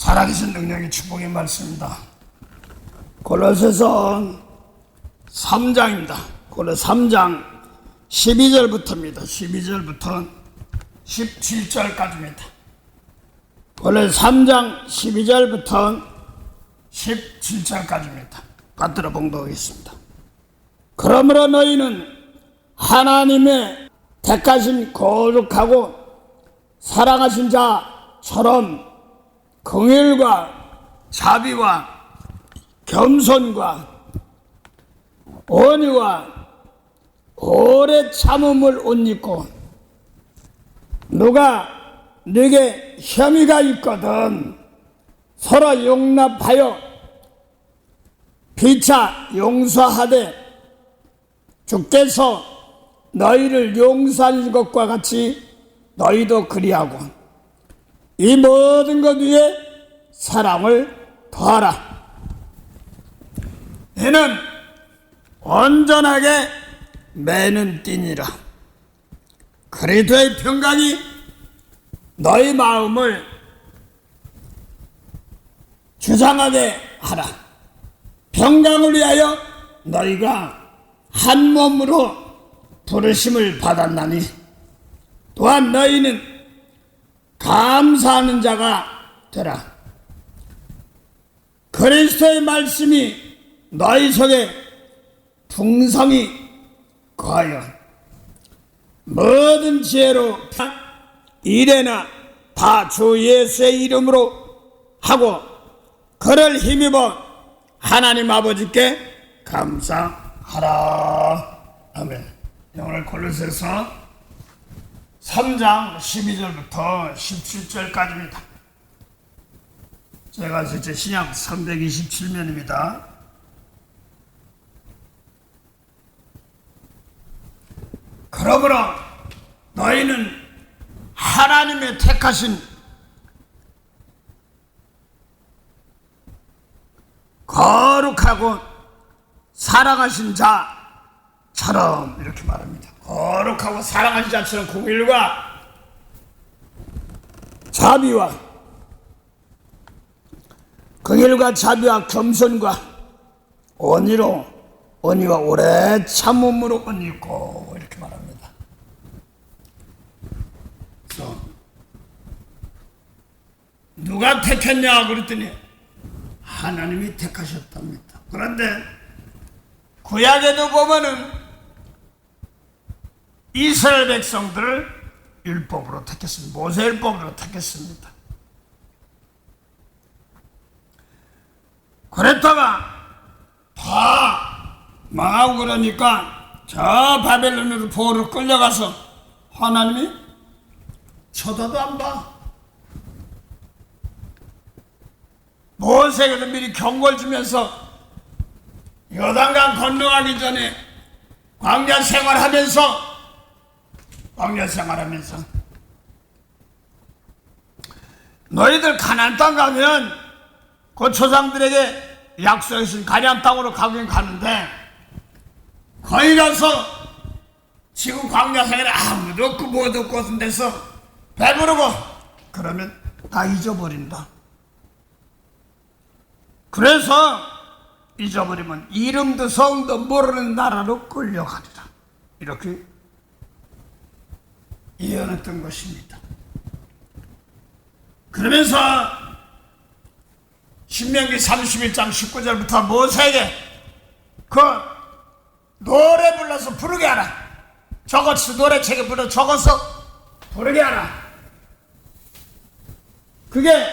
살아계신 능력의 축복의 말씀입니다. 골로새서 3장입니다. 골로새 3장 12절부터입니다. 12절부터 17절까지입니다. 골로새 3장 12절부터 17절까지입니다. 받들어 봉독하겠습니다. 그러므로 너희는 하나님의 택하신 거룩하고 사랑하신 자처럼 긍휼과 자비와 겸손과 온유와 오래 참음을 옷 입고 누가 네게 혐의가 있거든 서로 용납하여 피차 용서하되 주께서 너희를 용서하신 것과 같이 너희도 그리하고 이 모든 것 위에 사랑을 더하라. 이는 온전하게 매는 띠니라. 그리스도의 평강이 너희 마음을 주장하게 하라. 평강을 위하여 너희가 한 몸으로 부르심을 받았나니 또한 너희는 감사하는 자가 되라. 그리스도의 말씀이 너희 속에 풍성히 거하여 모든 지혜로 이래나 다 주 예수의 이름으로 하고 그를 힘입어 하나님 아버지께 감사하라. 아멘. 오늘 골로새서 3장 12절부터 17절까지입니다. 제가 제 신약 327면입니다. 그러므로 너희는 하나님의 택하신 거룩하고 사랑하신 자처럼 이렇게 말합니다. 거룩하고 사랑하신 자처럼 긍휼과 자비와 겸손과 온유와 오래 참음으로 옷 입고 이렇게 말합니다. 그래서 누가 택했냐 그랬더니 하나님이 택하셨답니다. 그런데 구약에도 보면은 이스라엘 백성들을 율법으로 택했습니다. 모세율법으로 택했습니다. 그랬다가 다 망하고 그러니까 저 바벨론으로 포로로 끌려가서 하나님이 쳐다도 안 봐. 모세에게도 미리 경고를 주면서 요단강 건너가기 전에 광야 생활하면서 너희들 가나안 땅 가면 그 조상들에게 약속하신 가나안 땅으로 가긴 가는데 거기 가서 지금 광야 생활에 아무도 없고 뭐도 없고 그런 데서 배부르고 그러면 다 잊어버린다. 그래서 잊어버리면 이름도 성도 모르는 나라로 끌려가리라. 이렇게 예언했던 것입니다. 그러면서 신명기 31장 19절부터 모세에게 그 노래 불러서 부르게 하라. 적어서 노래책에 불러 적어서 부르게 하라. 그게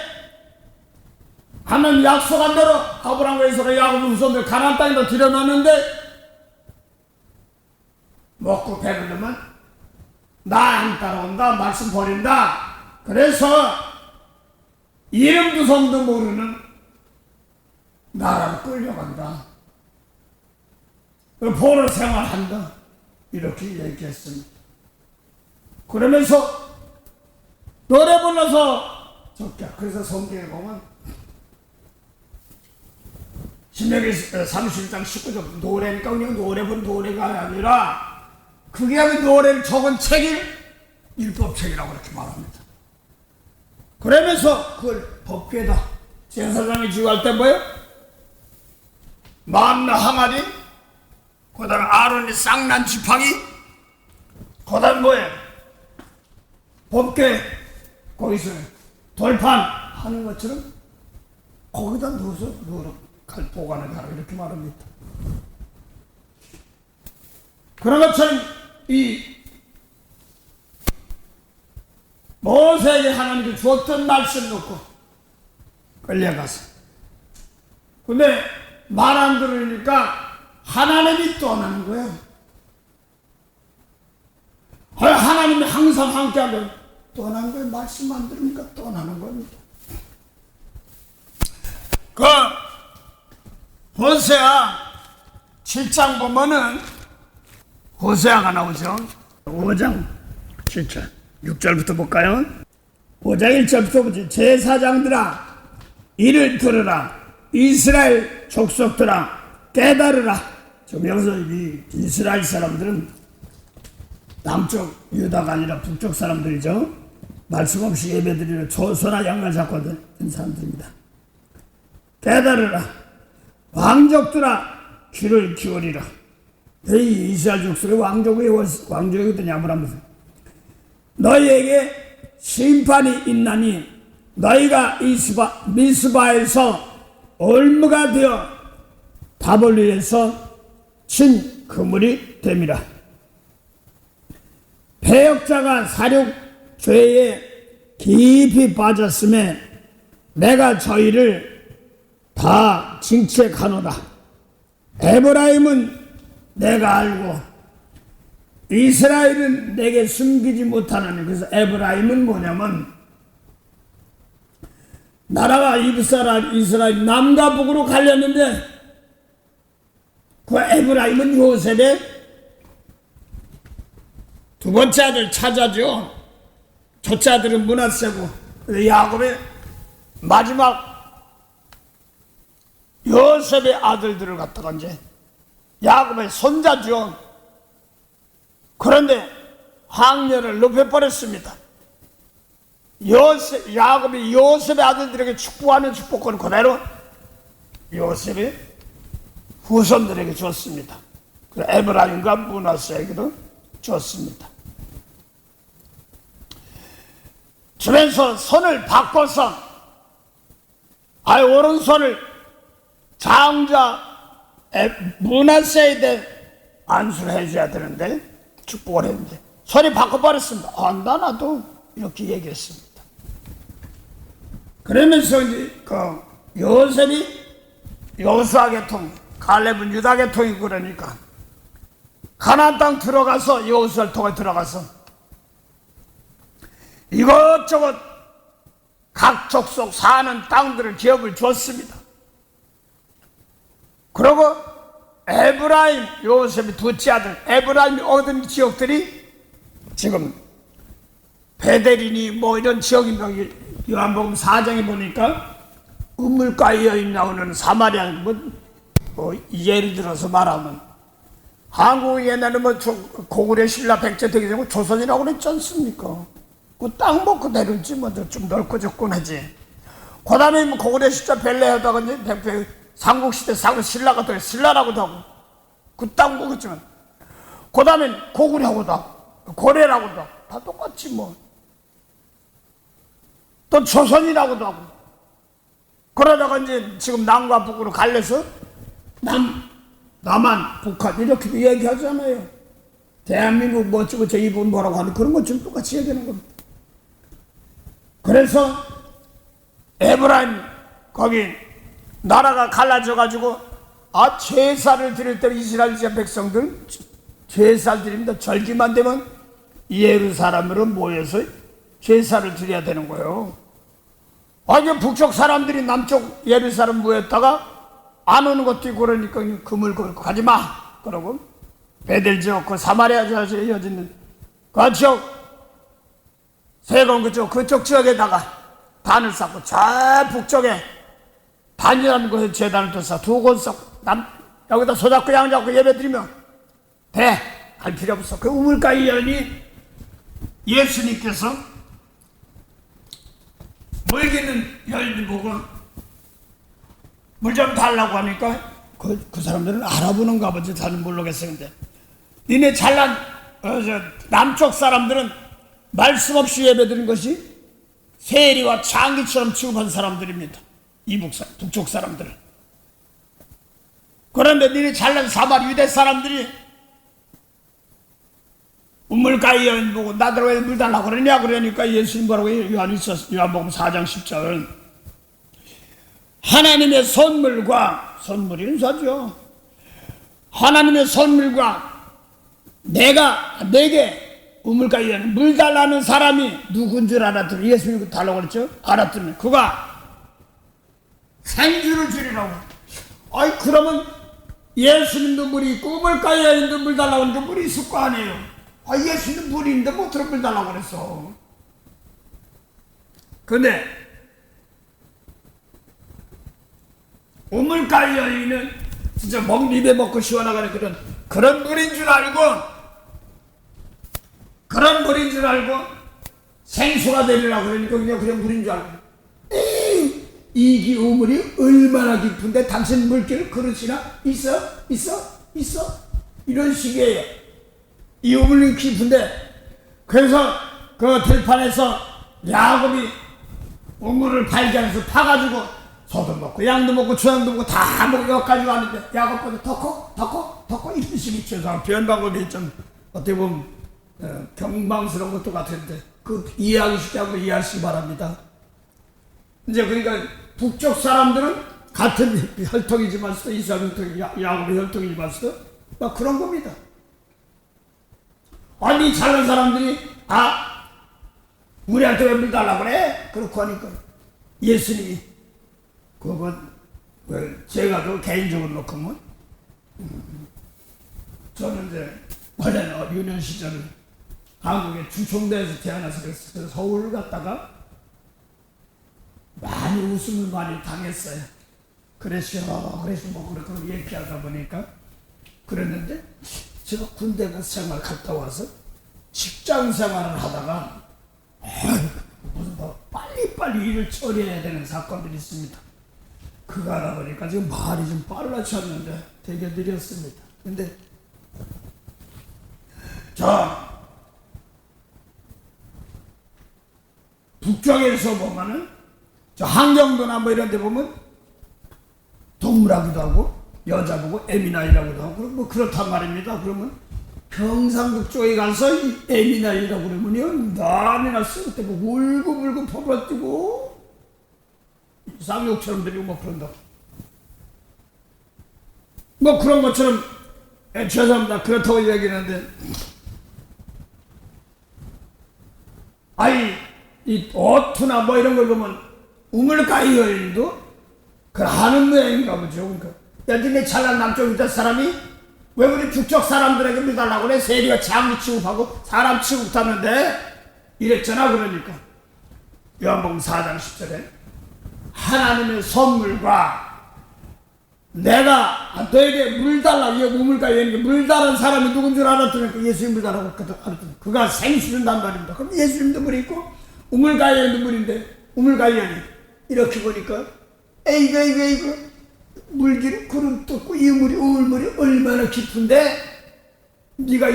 하나님 약속한 대로 아브라함과 이삭과 야곱의 후손들 가나안 땅에다 들여놨는데 먹고 배부르면 나 안 따라온다, 말씀 버린다. 그래서 이름도 성도 모르는 나라로 끌려간다. 포로 생활한다. 이렇게 얘기했습니다. 그러면서 노래 불러서 적자. 그래서 성경에 보면 신명기 31장 19절 노래니까 그냥 노래 부른 노래가 아니라 그게 하면 노래를 적은 책이 율법책이라고 그렇게 말합니다. 그러면서 그걸 법궤다 제사장이 지휘할 때 뭐예요? 만나 항아리, 그 다음에 아론이 쌍난 지팡이, 그 다음에 뭐예요? 법궤 거기서 돌판 하는 것처럼 거기다 넣어서 갈 보관을 하라 이렇게 말합니다. 그런 것처럼 이 모세에게 하나님께 주었던 말씀 놓고 끌려가서 근데 말 안 들으니까 하나님이 떠나는 거예요. 하나님이 항상 함께하면 떠나는 거예요. 말씀 안 들으니까 떠나는 겁니다. 그 호세아 7장 보면은 호세아가 나오죠. 5장 7절 6절부터 볼까요? 5장 1절부터 보죠. 제사장들아 이를 들으라. 이스라엘 족속들아 깨달으라. 지금 여기서 이 이스라엘 사람들은 남쪽 유다가 아니라 북쪽 사람들이죠. 말씀 없이 예배드리는 소나 양말 잡고 있는 사람들입니다. 깨달으라. 왕족들아 귀를 기울이라. 이 이스라엘 족속의 왕족이거든요. 아브라함에서 너희에게 심판이 있나니 너희가 미스바에서 올무가 되어 답을 위해서 친 그물이 됨이라. 패역자가 사륙죄에 깊이 빠졌음에 내가 저희를 다 징책하노라. 에브라임은 내가 알고 이스라엘은 내게 숨기지 못하노니. 그래서 에브라임은 뭐냐면 나라가 이스라엘 남과 북으로 갈렸는데 그 에브라임은 요셉의 두 번째 아들 차자죠. 첫째 아들은 므낫세고 야곱의 마지막 요셉의 아들들을 갖다가 이제 야곱의 손자죠. 그런데 학년을 높여버렸습니다. 야곱이 요셉의 아들들에게 축복하는 축복권 그대로 요셉의 후손들에게 줬습니다. 그래서 에브라임과 므낫세에게도 줬습니다. 주면서 손을 바꿔서 오른손을 장자 므낫세에 대해 안수를 해줘야 되는데 축복을 했는데 손이 바꿔버렸습니다. 나도 이렇게 얘기했습니다. 그러면서 이제 그 요셉이 여호수아 계통, 갈렙은 유다 계통이고 그러니까 가나안 땅 들어가서 여호수아를 통해 들어가서 이것저것 각 족속 사는 땅들을 기업을 줬습니다. 그리고 에브라임, 요셉의 둘째 아들 에브라임이 얻은 지역들이 지금 베델이니 뭐 이런 지역입니다. 요한복음 4장에 보니까 우물가에 여인 나오는 사마리아 예를 들어서 말하면 한국 옛날에 고구려 신라 백제 되기 전에 조선이라고 그랬지 않습니까? 그 땅 먹고 내려오지 좀 넓고 적군하지. 그 다음에 고구려 시대 벨레하다가 이제 삼국시대 신라가 돼 신라라고도 하고 그 땅 먹었지만 그 다음에 고구려하고도 하고 고려라고도 하고 다 똑같지 뭐. 또 조선이라고도 하고 그러다가 이제 지금 남과 북으로 갈려서 남한, 북한 이렇게 얘기하잖아요. 대한민국 뭐 어쩌고 저 이분 뭐라고 하는 그런 것처럼 똑같이 얘기하는 겁니다. 그래서 에브라임 거기 나라가 갈라져 가지고 제사를 드릴 때 이스라엘 백성들 제사를 드립니다. 절기만 되면 예루살렘으로 모여서 제사를 드려야 되는 거예요. 이제 북쪽 사람들이 남쪽 예루살렘 모였다가 안 오는 것도 있고 그러니까 그물 걸고 가지마 그러고 베델 지역 그 사마리아 지역에 이어지는 그 지역 세건 그쪽 지역에다가 단을 쌓고 저 북쪽에 단이라는 곳에 제단을 또 쌓고 두 곳 쌓고 여기다 소잡고 양 잡고 예배 드리면 돼. 갈 필요 없어. 그 우물가에 여인이 예수님께서 멀게는 여인을 보고 물 좀 달라고 하니까 그 사람들은 알아보는가 보지. 잘은 모르겠어. 근데 니네 잘난 남쪽 사람들은 말씀 없이 예배드린 것이 세리와 장기처럼 취급한 사람들입니다. 북쪽 사람들은. 그런데 니네 잘난 사마리 유대 사람들이 우물가에 여인 보고 나들 왜 물 달라고 그러냐 그러니까 예수님 뭐라고 요한복음 4장 10절 하나님의 선물이 은사죠. 하나님의 선물과 내게 우물가에 물 달라는 사람이 누군 줄 알았더니 예수님 달라고 그랬죠. 알았더니 그가 생수를 주리라고. 아이 그러면 예수님도 물이 있고 우물가에 있는 물 달라고 하니까 물이 있을 거 아니에요. 아 예수님도 물이 있는데 뭐 들어 물 달라고 그랬어. 근데 우물가에 있는 진짜 입에 먹고 시원하가는 그런 물인 줄 알고 생수가 되리라고 그러니까 그냥 물인 줄 알고 이 우물이 얼마나 깊은데 당신 물기를 그릇이나 있어 이런 식이에요. 이 우물이 깊은데 그래서 그 들판에서 야곱이 우물을 발견해서 파가지고 소도 먹고 양도 먹고 주양도 먹고 다 먹고 여기까지 왔는데 야곱보다 더 커 이런 식이죠. 표현 방법이 좀 어떻게 보면 경망스러운 것도 같은데 그 이해하기 쉽게 한번 이해하시기 바랍니다. 이제 그러니까 북쪽 사람들은 같은 혈통이지만서도 이삭 혈통이 야곱의 혈통이지만서도 막 그런 겁니다. 아니 잘난 사람들이 우리한테 왜 물 달라고 그래? 그렇고 하니까 예수님이 그건 제가 또 개인적으로 놓고면 저는 이제 원래는 유년 시절에 한국의 주총대에서 태어나서 그래서 서울 갔다가 많이 웃음을 많이 당했어요. 그래서 뭐 그렇게 얘기하다 보니까 그랬는데 제가 군대 생활 갔다 와서 직장 생활을 하다가 무슨 빨리 일을 처리해야 되는 사건들이 있습니다. 그거 하다 보니까 지금 말이 좀 빨라졌는데 되게 느렸습니다. 근데 북쪽에서 보면은 저 한경도나 뭐 이런 데 보면 동물하기도 하고 여자 보고 에미나이라고도 하고 뭐 그렇단 말입니다. 그러면 경상북 쪽에 가서 이 에미나이라고 그러면요 난리나 쓸 때 뭐 울고불고 퍼버뛰고 쌍욕처럼 들리고 뭐 그런다. 뭐 그런 것처럼 죄송합니다. 그렇다고 얘기하는데 이 어투나 뭐 이런 걸 보면 우물가에 여인도 그 하는 모양인가 보죠. 그러니까 야 니네 잘난 남쪽 유대 사람이 왜 우리 북쪽 사람들에게 믿달라고 그래? 세리가 장기 취급하고 사람 취급하는데 이랬잖아. 그러니까 요한복음 4장 10절에 하나님의 선물과 내가 너에게 물 달라 이 우물가에 있는 물 달은 사람이 누군 줄 알았더니 예수님 물 달라고 알았더니 그가 생수 준단 말입니다. 그럼 예수님도 물이 있고 우물가에 있는 물인데 우물가에 이렇게 보니까 에이구 물길이 구름 뚫고 이 우물이 얼마나 깊은데 네가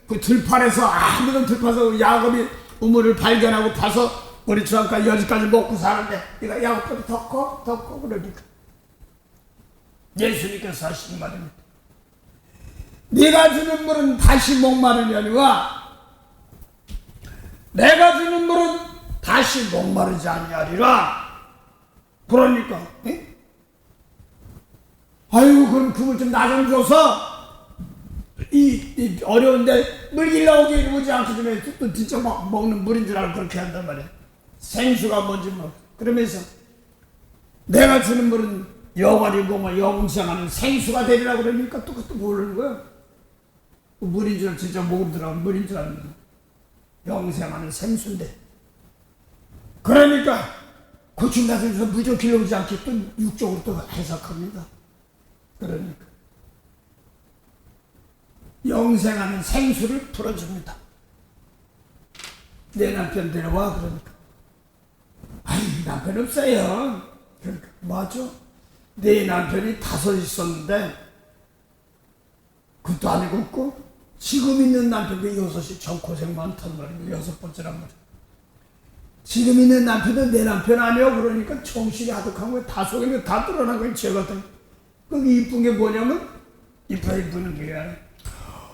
그 들판에서 아무런 들판에서 야곱이 우물을 발견하고 파서 우리 주한까지 여기까지 먹고 사는데 네가 야곱보다 더 커 그러니까 예수님께서 하시는 말입니다. 네가 주는 물은 다시 목마르려니와 내가 주는 물은 다시 목마르지 아니하리라. 그러니까 그럼 그 물 좀 나 좀 줘서 이 어려운데 물 길러오게 이러지 않고 좀 해. 또 진짜 막 먹는 물인 줄 알고 그렇게 한단 말이야. 생수가 뭔지 뭐 그러면서 내가 주는 물은 영원이고 뭐 영생하는 생수가 되리라고 그러니까 또 그것도 모르는 거야. 물인 줄 진짜 목으로 들어가면 물인 줄 아는 거야. 영생하는 생수인데 그러니까 고충 나서서 무조 길러오지 않게 또 육적으로 또 해석합니다. 그러니까 영생하는 생수를 풀어줍니다. 내 남편 데려와. 그러니까 남편 없어요. 그러니까 맞아. 네 남편이 5 있었는데 그것도 안 읽었고, 지금 있는 남편도 6이 전 고생 많단 말이에요. 6번째란 말이에요. 지금 있는 남편은 내 남편 아니요. 그러니까 정신이 아득한 거예요. 다 속에 다 드러난 거예요. 제가 거기 이쁜 게 뭐냐면, 이쁘는 게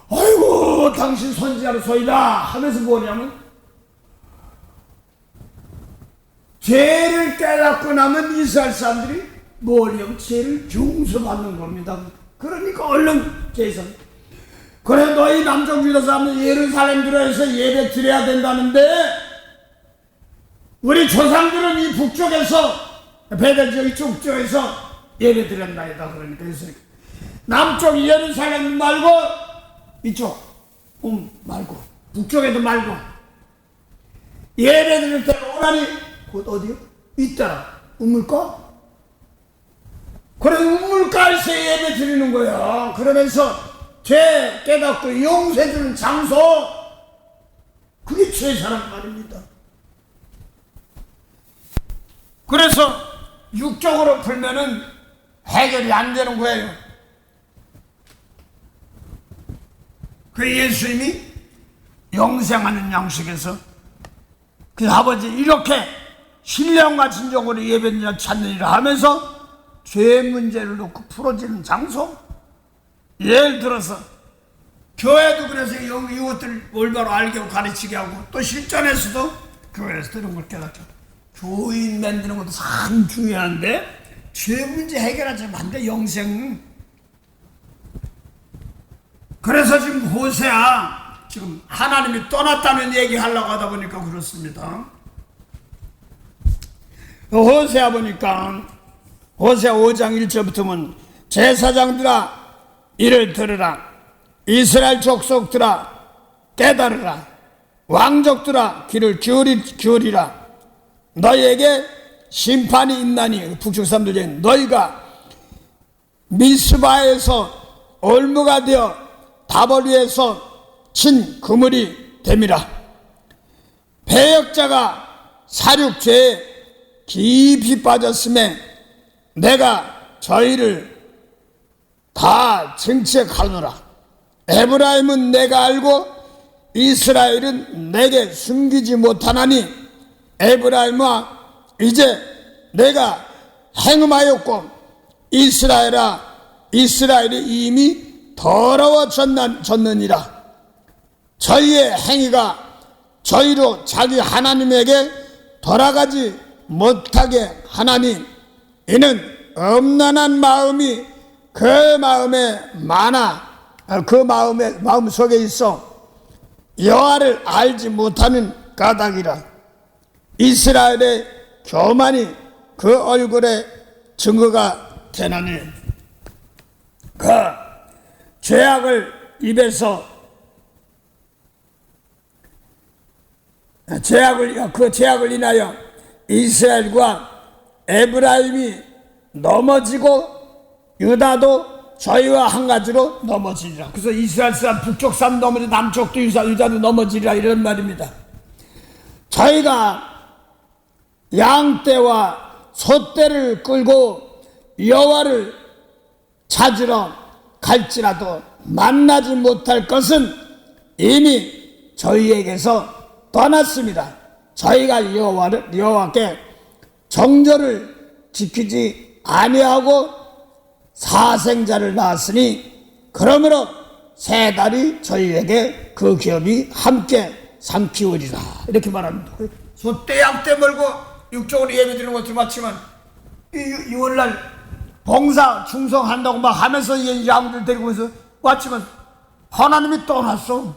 아이고 당신 선지자로서이다 하면서 뭐냐면, 죄를 깨닫고 나면 이스라엘 사람들이 뭐냐면 죄를 용서받는 겁니다. 그러니까 얼른 죄선. 그래 너희 남쪽 유다 사람은 예루살렘 들어서 예배 드려야 된다는데, 우리 조상들은 이 북쪽에서 베델 지역 이쪽 쪽에서 예배 드렸나이다. 그러니까 남쪽 예루살렘 말고 이쪽 말고 북쪽에도 말고 예배 드릴 때 오라니 곧 어디요? 있더라. 우물가? 그래 우물가에서 예배 드리는 거야. 그러면서 죄 깨닫고 용서해 주는 장소, 그게 제사란 말입니다. 그래서 육적으로 풀면은 해결이 안 되는 거예요. 그 예수님이 영생하는 양식에서 그 아버지 이렇게 신령과 진정으로 예배를 찾느니라 하면서 죄 문제를 놓고 풀어지는 장소. 예를 들어서 교회도 그래서 이것들 올바로 알게 하고 가르치게 하고, 또 실전에서도 교회에서 이런 걸 깨닫게 하고, 교인 만드는 것도 참 중요한데 죄 문제 해결하자면 안 돼. 영생. 그래서 지금 호세아 지금 하나님이 떠났다는 얘기 하려고 하다 보니까 그렇습니다. 호세아 보니까 호세아 5장 1절부터는 제사장들아 이를 들으라, 이스라엘 족속들아 깨달으라, 왕족들아 귀를 기울이라. 너희에게 심판이 있나니, 북쪽 사람들 중에 너희가 미스바에서 올무가 되어 다벌 위에서 친 그물이 됨이라. 배역자가 사륙죄에 깊이 빠졌음에 내가 저희를 다 정책하노라. 에브라임은 내가 알고 이스라엘은 내게 숨기지 못하나니, 에브라임아 이제 내가 행음하였고 이스라엘이 이미 더러워졌느니라. 저희의 행위가 저희로 자기 하나님에게 돌아가지 못하게 하나니, 이는 엄난한 마음이 그 마음 속에 있어 여호와를 알지 못하는 까닭이라. 이스라엘의 교만이 그 얼굴에 증거가 되나니, 그 죄악을 입에서 그 죄악을 인하여 이스라엘과 에브라임이 넘어지고 유다도 저희와 한 가지로 넘어지리라. 그래서 이스라엘 사람 북쪽 사람 넘어지, 남쪽도 유다도 넘어지리라 이런 말입니다. 저희가 양떼와 소떼를 끌고 여호와를 찾으러 갈지라도 만나지 못할 것은 이미 저희에게서 떠났습니다. 저희가 여호와께 정절을 지키지 아니하고 사생자를 낳았으니, 그러므로 세 달이 저희에게 그 기업이 함께 삼키우리라. 이렇게 말합니다. 소떼 양떼 몰고 육적으로 예배드리는 것도 맞지만, 이월날 봉사 충성한다고 막 하면서 이 양들 데리고 해서 왔지만 하나님이 떠났어.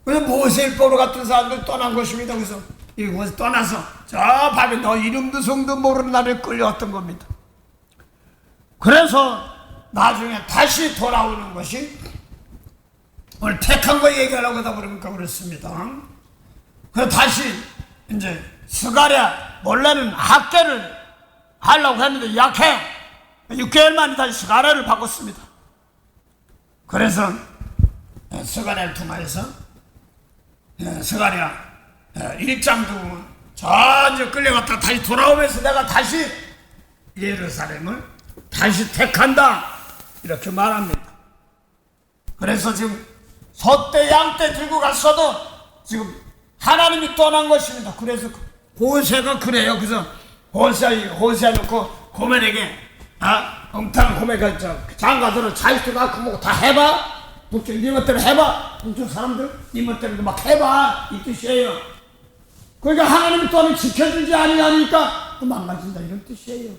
그래서 모세일법으로 같은 사람들 떠난 것입니다. 그래서 이곳에 떠나서 저 밤에 너 이름도 성도 모르는 나를 끌려왔던 겁니다. 그래서 나중에 다시 돌아오는 것이 오늘 택한 거 얘기하려고 하다 보니까 그렇습니다. 그래서 다시 이제 스가랴, 원래는 학계를 하려고 했는데 약해 6개월 만에 다시 스가랴를 바꿨습니다. 그래서 스가랴를 통해서 스가랴 1장도 전혀 끌려갔다 다시 돌아오면서 내가 다시 예루살렘을 다시 택한다 이렇게 말합니다. 그래서 지금 소떼 양떼 들고 갔어도 지금 하나님이 떠난 것입니다. 그래서 호세가 그래요. 그래서 호세 놓고 고멜에게 엉뚱한 고멜가 있죠. 장가들은 자식들 갖고 뭐고 다 해봐. 북쪽 니 멋대로 해봐. 북쪽 사람들 니 멋대로 막 해봐 이 뜻이에요. 그러니까 하나님이 또한 지켜주지 아니하니까 망가진다 이런 뜻이에요.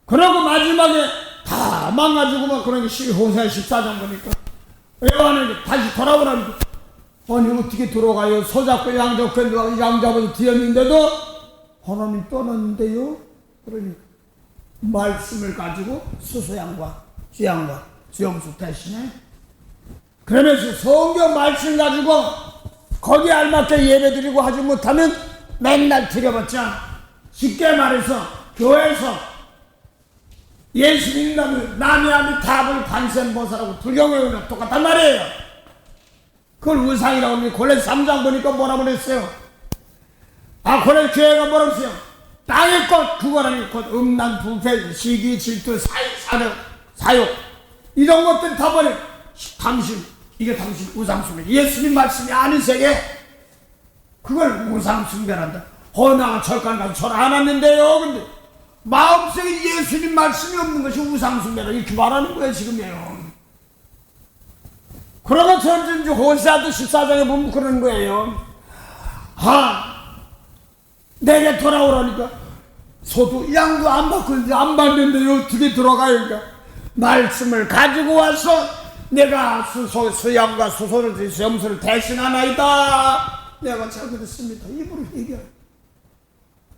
그러고 마지막에 다 망가지고 막 그런 게 호세아 14장 보니까 여호와는 다시 돌아오라니까 아니 어떻게 돌아가요? 소잡고 양 잡고 양 잡아서 뒤었는데도 하나님 떠났는데요. 그러니까 말씀을 가지고 수소양과 쥐양과 쥐염수 대신에 그러면서 성경 말씀 가지고 거기에 알맞게 예배드리고 하지 못하면 맨날 드려봤자 쉽게 말해서 교회에서 예수 믿는다면 남이 아미 답을 관세음보살하고 불경외우랑 똑같단 말이에요. 그걸 우상이라고 하면 고레 3장 보니까 뭐라 그랬어요? 고레 교회가 뭐라 그랬어요? 땅의 것 그거라니 곧 음란 부패 시기 질투 사욕 이런 것들 다 버려. 이게 당신 우상숭배 예수님 말씀이 아닌 세계 그걸 우상숭배란다. 나가 절간 가서 절 안 왔는데요. 근데 마음속에 예수님 말씀이 없는 것이 우상숭배라 이렇게 말하는 거예요 지금이에요. 그러면 전진주 호세아도 14장에 보면 그러는 거예요. 내게 돌아오라니까 소도 양도 안 받고 안 받는데 어떻게 들어가요? 그러니까 말씀을 가지고 와서 내가 수양과 수소를 염소를 대신하나이다. 내가 잘못했습니다. 입으로 얘기해.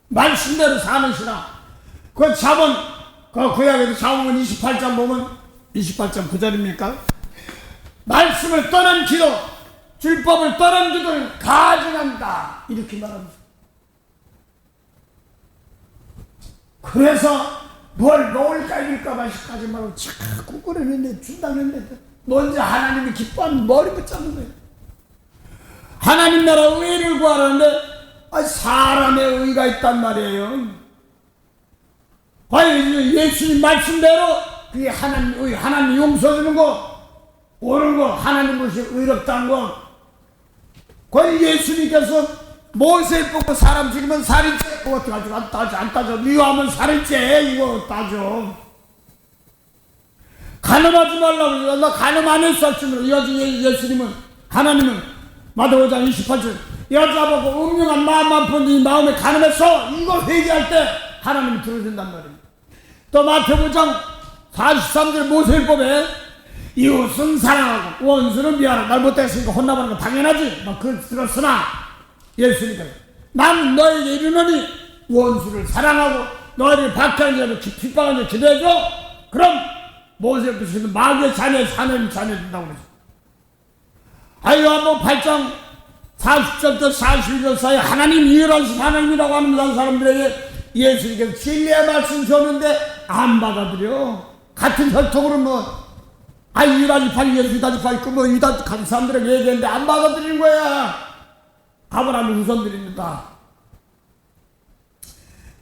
말씀대로 사는 신앙. 그 잠언 구약에도 잠언 28장 보면 28장 9절입니까? 말씀을 떠난 기도 율법을 떠난 기도를 가증한다 이렇게 말합니다. 그래서 뭘 먹을까 이럴까 싶까지 말하고 자꾸 그러는데 준다는데 먼저 하나님이 기뻐하는 머리 붙잡는 거예요. 하나님 나라 의를 구하라는데 사람의 의가 있단 말이에요. 예수님 말씀대로 그게 하나님 용서주는 거 옳은 거 하나님 것이 의롭다는 거 거의 예수님께서 모세 보고 사람 죽이면 살인죄 그것도 가지고 안 따져 미워하면 살인죄 이거 따져 간음하지 말라고 나 간음 안 했어 예수님은 하나님은 마태복음 28절 여자 보고 음흉한 마음만 푼 네 마음에 간음했어 이거 회개할 때 하나님이 들어준단 말입니다. 또 마태복음 43절 모세율법에 이웃은 사랑하고 원수는 미워하라 말 못했으니까 혼나보는 거 당연하지 막 그걸 들었으나 예수님께서 나는 너에게 이르노니 원수를 사랑하고 너희를 박해하는 자를 핍박하는 자를 기도해줘. 그럼 모세율법에서는 마귀의 자녀 하나님 자녀 준다고 그랬어. 요한복음 8장 40절부터 41절 사이 하나님 유일하신 하나님이라고 하는 사람들에게 예수님께서 진리의 말씀 줬는데 안 받아들여. 같은 혈통으로 유다지파 유다지파 있고 유다 같은 사람들에게 얘기했는데 안 받아들이는 거야. 아브라함의 후손들입니다.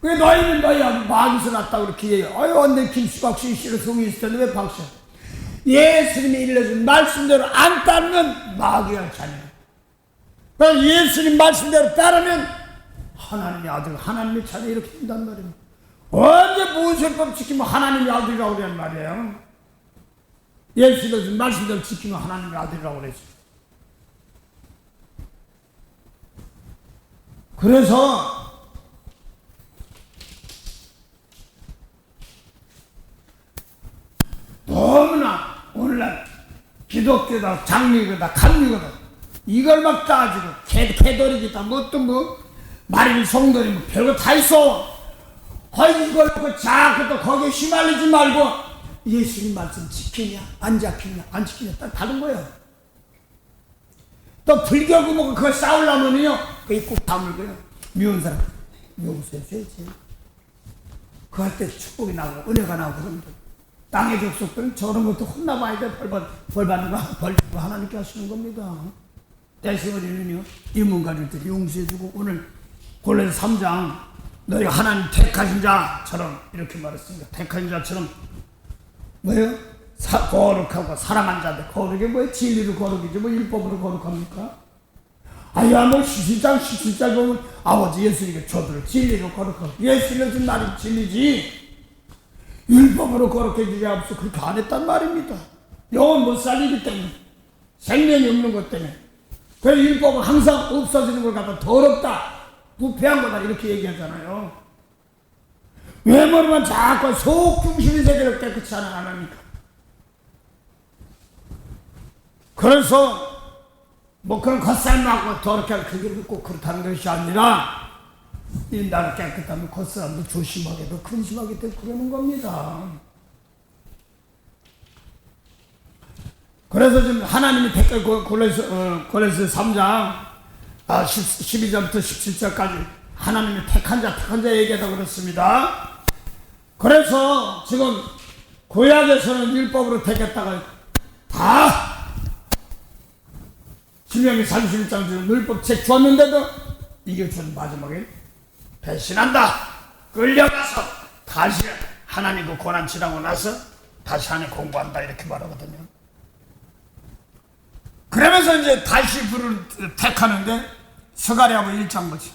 왜 너희는 너희하고 마귀에서 났다고 그렇게 얘기해요. 내 김수박씨 씨를 송이 있을 텐데 왜 박씨 예수님이 일러준 말씀대로 안 따르면 마귀의 자녀. 예수님 말씀대로 따르면 하나님의 아들 하나님의 자녀 이렇게 된단 말입니다. 언제 모세율법 지키면 하나님의 아들이라고 그러는 말이에요. 예수님 말씀대로 지키면 하나님의 아들이라고 그랬어요. 그래서 너무나 오늘날 기독교다 장미교다 감리교다 이걸 막 따지고 개돌이기다 뭐 말일 성도니 뭐 별거 다 있어. 이걸 놓고 자꾸 또 거기에 휘말리지 말고 예수님 말씀 지키냐 안 지키냐 안 지키냐 딱 다른 거예요. 또 불교고 뭐 그거 싸우려면요 그게 꼭 다물고요. 미운 사람 용서해줘야지. 그 할 때 축복이 나오고 은혜가 나오고 그런데 땅의 족속들은 저런 것도 혼나봐야 돼. 벌 받는 거 벌 하나님께 하시는 겁니다. 대신으로는요 인문가들이 용서해주고 오늘 골로새 3장 너희 하나님 택하신 자처럼 이렇게 말했습니다. 택하신 자처럼 뭐예요? 거룩하고 사랑한 자들. 거룩이 뭐예요? 진리로 거룩이지 뭐 율법으로 거룩합니까? 아야 뭐 17장 보면 아버지 예수님께 저들을 진리로 거룩하고 예수님은 준 말이 진리지 율법으로 거룩해지지 않고서 그렇게 안 했단 말입니다. 영혼 못 살리기 때문에 생명이 없는 것 때문에 그래서 율법은 항상 없어지는 걸 갖다 더럽다 부패한 거다 이렇게 얘기하잖아요. 외모로만 자꾸 속 중심의 세계를 깨끗이 하는 하나님이니까. 그래서 뭐 그런 겉살만 더럽게 하는 그게 꼭 그렇다는 것이 아니라 이 나를 깨끗하면 겉사람도 조심하게 더 근심하게 더 그러는 겁니다. 그래서 지금 하나님이 택한 골로새 3장 12절부터 17절까지 하나님이 택한 자 얘기하다고 그랬습니다. 그래서 지금 구약에서는 율법으로 택했다가 다 신명기 31장 지금 율법책 줬는데도 이게 준 마지막에 배신한다. 끌려가서 다시 하나님 그 고난 지나고 나서 다시 하나님 공부한다 이렇게 말하거든요. 그러면서 이제 다시 불을 택하는데 스가랴하고 1장 보지.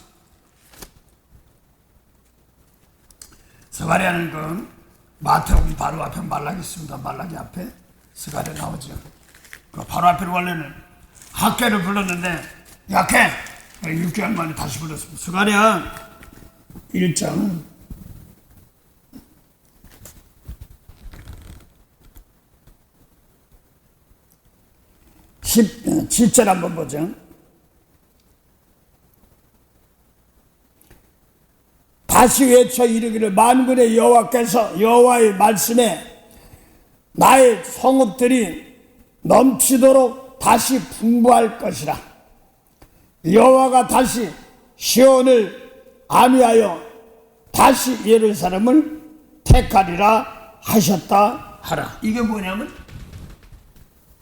스가랴는 그 마태복음 바로 앞에 말라기 있습니다. 말라기 앞에 스가랴 나오죠. 그 바로 앞에 원래는 학계를 불렀는데 약해 6개월 만에 다시 불렀습니다. 스가랴 1장 17절 한번 보죠. 다시 외쳐 이르기를 만군의 여호와께서 여호와의 말씀에 나의 성읍들이 넘치도록 다시 풍부할 것이라. 여호와가 다시 시온을 안위하여 다시 예루살렘을 택하리라 하셨다 하라. 이게 뭐냐면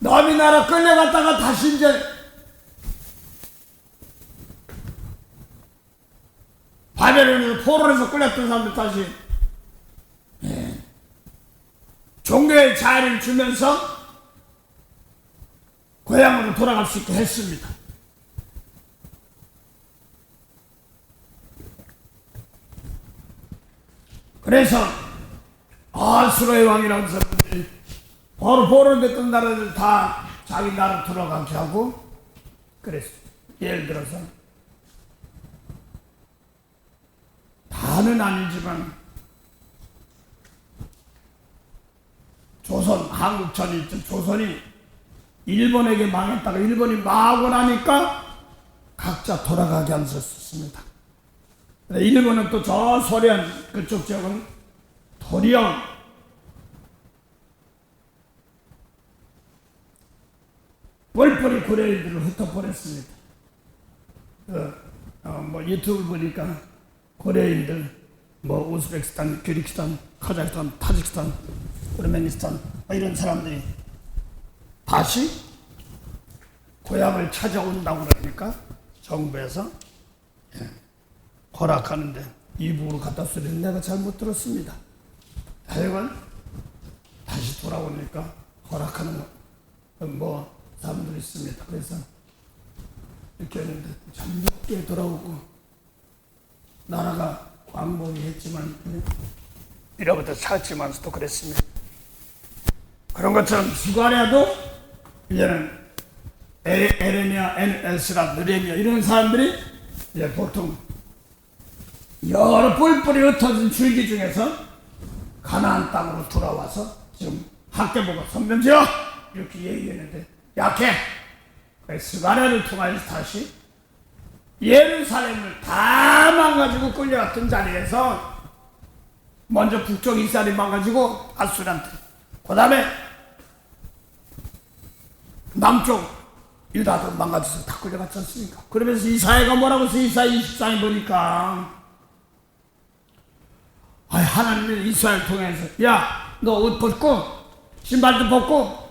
남의 나라 끌려갔다가 다시 이제 바벨론에서 포로에서 끌렸던 사람들 다시 종교의 자유를 주면서 고향으로 돌아갈 수 있게 했습니다. 그래서 아수르의 왕이라는 사람들이 바로 포로로 됐던 나라들 다 자기 나라 돌아가게 하고 그랬어요. 예를 들어서 다는 아니지만 조선, 한국전이 있죠. 조선이 일본에게 망했다가 일본이 망하고 나니까 각자 돌아가게 하셨습니다. 일본은 또 저 소련 그쪽 지역은 도리어 뻘뻘이 고려인들을 흩어버렸습니다. 뭐 유튜브 보니까 고려인들, 뭐 우즈베키스탄, 키르기스탄, 카자흐스탄, 타지키스탄, 우르메니스탄 이런 사람들이 다시 고향을 찾아온다고 그러니까 정부에서 허락하는데 이북으로 갖다 쓰는 내가 잘못 들었습니다. 하여간 다시 돌아오니까 허락하는 뭐 사람들이 있습니다. 그래서 이렇게 했는데 참 늦게 돌아오고 나라가 광복이 했지만 이러부터 살찌면서도 그랬습니다. 그런 것처럼 스가랴도 이제는 에레미야, 에스라, 느헤미야 이런 사람들이 이제 보통 여러 뿔뿔이 흩어진 줄기 중에서 가나안 땅으로 돌아와서 지금 학계보고 성전지어 이렇게 얘기했는데 약해. 스가랴를 통하여서 다시 예루살렘을 다 망가지고 끌려갔던 자리에서 먼저 북쪽 이스라엘이 망가지고 아수르한테 그 다음에 남쪽 유다도 망가져서 다 끌려갔지 않습니까? 그러면서 이사야가 뭐라고 해서 이사야 24에 보니까 하나님이 이스라엘 통해서 야 너 옷 벗고 신발도 벗고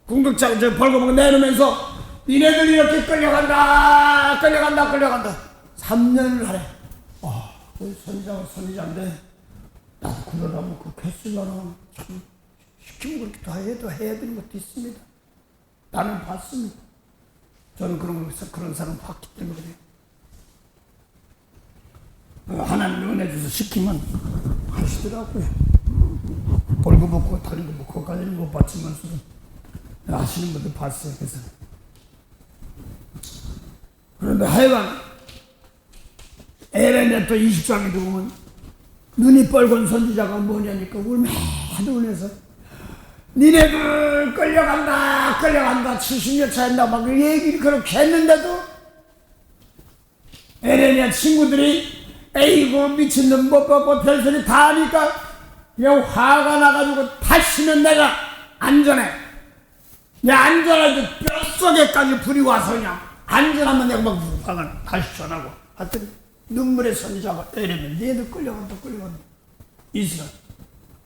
궁극자 벌거벗고 내놓으면서 니네들이 이렇게 끌려간다 3년을 하래. 우리 선지자가 선지자인데 나도 그러라면 그 개수잖아. 참 시키면 그렇게 다 해도 해야 되는 것도 있습니다. 나는 봤습니다. 저는 그런 사람 봤기 때문에 그래요. 하나님 은혜 줘서 시키면 하시더라고요. 벌금 먹고 다른 거 먹고 그거까지는 못 봤지만서도 하시는 분들 봤어요. 그래서 그런데 하여간 에레미야 또 20장에 보면 눈이 뻘건 선지자가 뭐냐니까 울면서 울면서 니네들 끌려간다 70년 차인다 막 얘기를 그렇게 했는데도 에레미야 친구들이 에이구 미친놈 뭐 별소리 다 하니까 그냥 화가 나가지고 다시는 내가 안전해. 내가 안전하게 뼛속에까지 불이 와서 그냥 안전하면 내가 막 화가 다시 전하고 하여튼 눈물의 선지자가 에레미야 니네들 끌려간다 이스라엘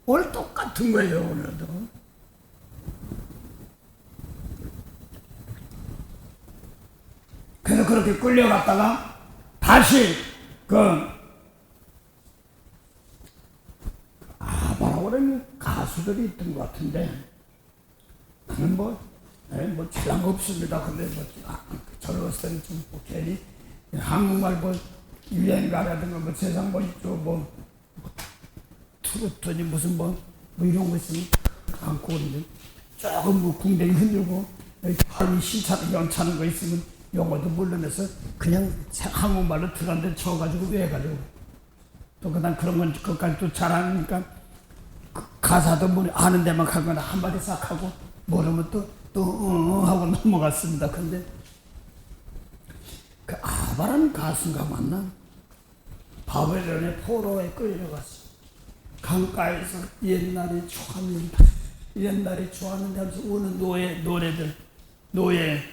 오늘 똑같은 거예요. 오늘도 그래서 그렇게 끌려갔다가 다시 뭐라고 그러면 가수들이 있던 것 같은데 그는 뭐 잘난 거 없습니다. 근데 젊었을 때는 좀 괜히 한국말 유행가라든가 세상 뭐 트로트니 무슨 이런 거 있으면 안고 그러는데 조금 궁뎅이 흔들고 발이 신차는 연차는 거 있으면 영어도 물러내서 그냥 한국말로 들어간데 쳐가지고 외워가지고 또 그다음 그런 건 그것까지 또 잘하니까 가사도 아는 데만 가거나 한마디 싹 하고 모르면 또 하고 넘어갔습니다. 근데 그 아바라는 가수인가 맞나? 바벨론의 포로에 끌려갔어. 강가에서 옛날에 좋았는데 하면서 우는 노예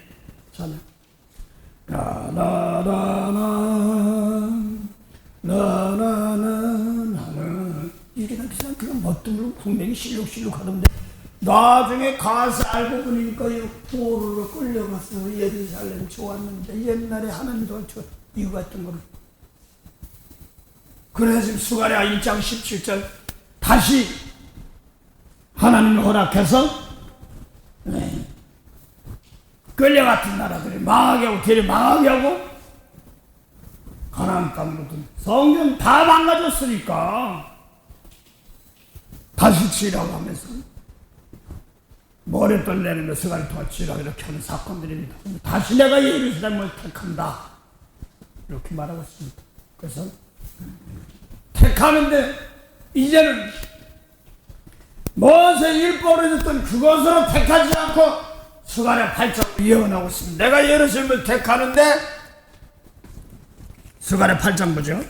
찬양. 나나나나나나 이게 그냥 멋들로 분명히 실룩실룩 하던데 나중에 가서 알고 보니까 이 포로로 끌려가서 예루살렘 좋았는데 옛날에 하나님도 이유가 있던 거를 그래서 지금 스가랴 1장 17절 다시 하나님이 허락해서 끌려갔던 나라들이 망하게 하고 대리 망하게 하고 가나안 땅으로 성경 다 망가졌으니까 다시 치라고 하면서 머리돌 내리며 스가랴 통해 치라고 이렇게 하는 사건들입니다. 다시 내가 예루살렘을 택한다 이렇게 말하고 있습니다. 그래서 택하는데 이제는 모세 율법으로 줬던 그것으로 택하지 않고 스가랴 8장 예언하고 있습니다. 내가 예루살렘을 택하는데 스가랴 8장 보죠.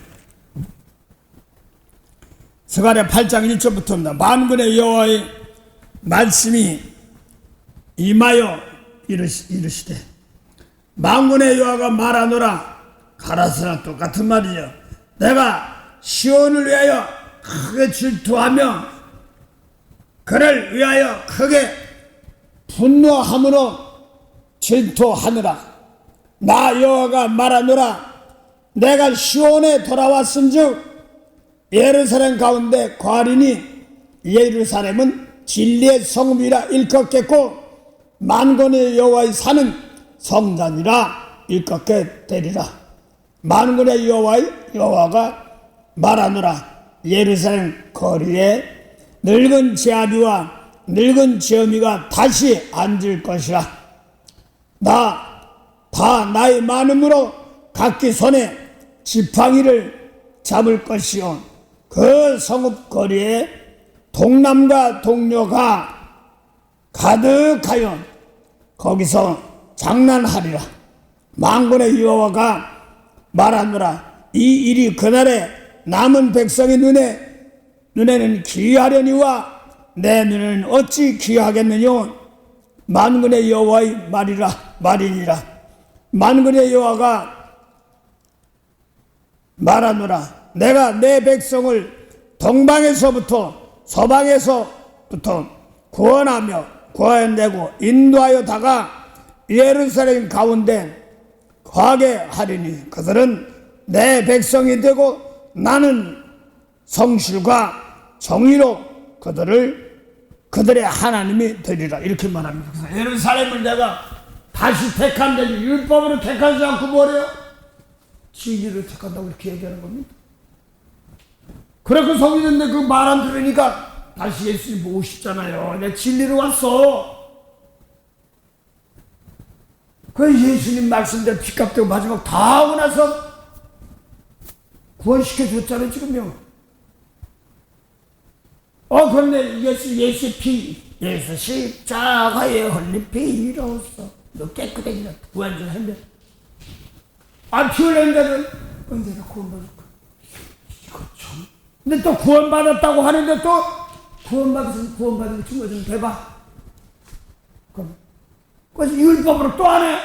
스가랴 8장 1절부터입니다. 만군의 여호와의 말씀이 임하여 이르시되 만군의 여호와가 말하노라 가라사랑 똑같은 말이죠. 내가 시온을 위하여 크게 질투하며 그를 위하여 크게 분노함으로 질투하느라 나 여호와가 말하노라 내가 시온에 돌아왔은즉 예루살렘 가운데 과리니 예루살렘은 진리의 성읍이라 일컫겠고 만군의 여호와의 산은 성전이라 일컫게 되리라. 만군의 여호와가 말하노라 예루살렘 거리에 늙은 제아리와 늙은 지엄이가 다시 앉을 것이라. 다 나의 많음으로 각기 손에 지팡이를 잡을 것이요 그 성읍 거리에 동남과 동료가 가득하여 거기서 장난하리라. 만군의 여호와가 말하노라 이 일이 그날에 남은 백성의 눈에는 기이하려니와 내 눈에는 어찌 기이하겠느냐. 만군의 여호와의 말이니라. 만군의 여호와가 말하노라 내가 내 백성을 동방에서부터 서방에서부터 구원하며 구원내고 인도하여다가 예루살렘 가운데 거하게 하리니 그들은 내 백성이 되고 나는 성실과 정의로 그들의 하나님이 되리라. 이렇게 말합니다. 그래서 예루살렘을 내가 다시 택한 데는 율법으로 택하지 않고 뭐래요? 진리를 택한다고 이렇게 얘기하는 겁니다. 그래서 성인인데 그 말 안 들으니까 다시 예수님 보고 싶잖아요. 내 진리로 왔어. 그 예수님 말씀대로 핏값 되고 마지막 다 하고 나서 구원시켜줬잖아요, 지금요. 그런데 예수 십자가에 흘린 피로써 너 깨끗해지라 구원 좀 했네. 피 흘린 데는 내가 구원받을까? 이거 참. 근데 또 구원받았다고 하는데 또 구원받은 증거 좀 대봐. 그래서 율법으로 또 안 해.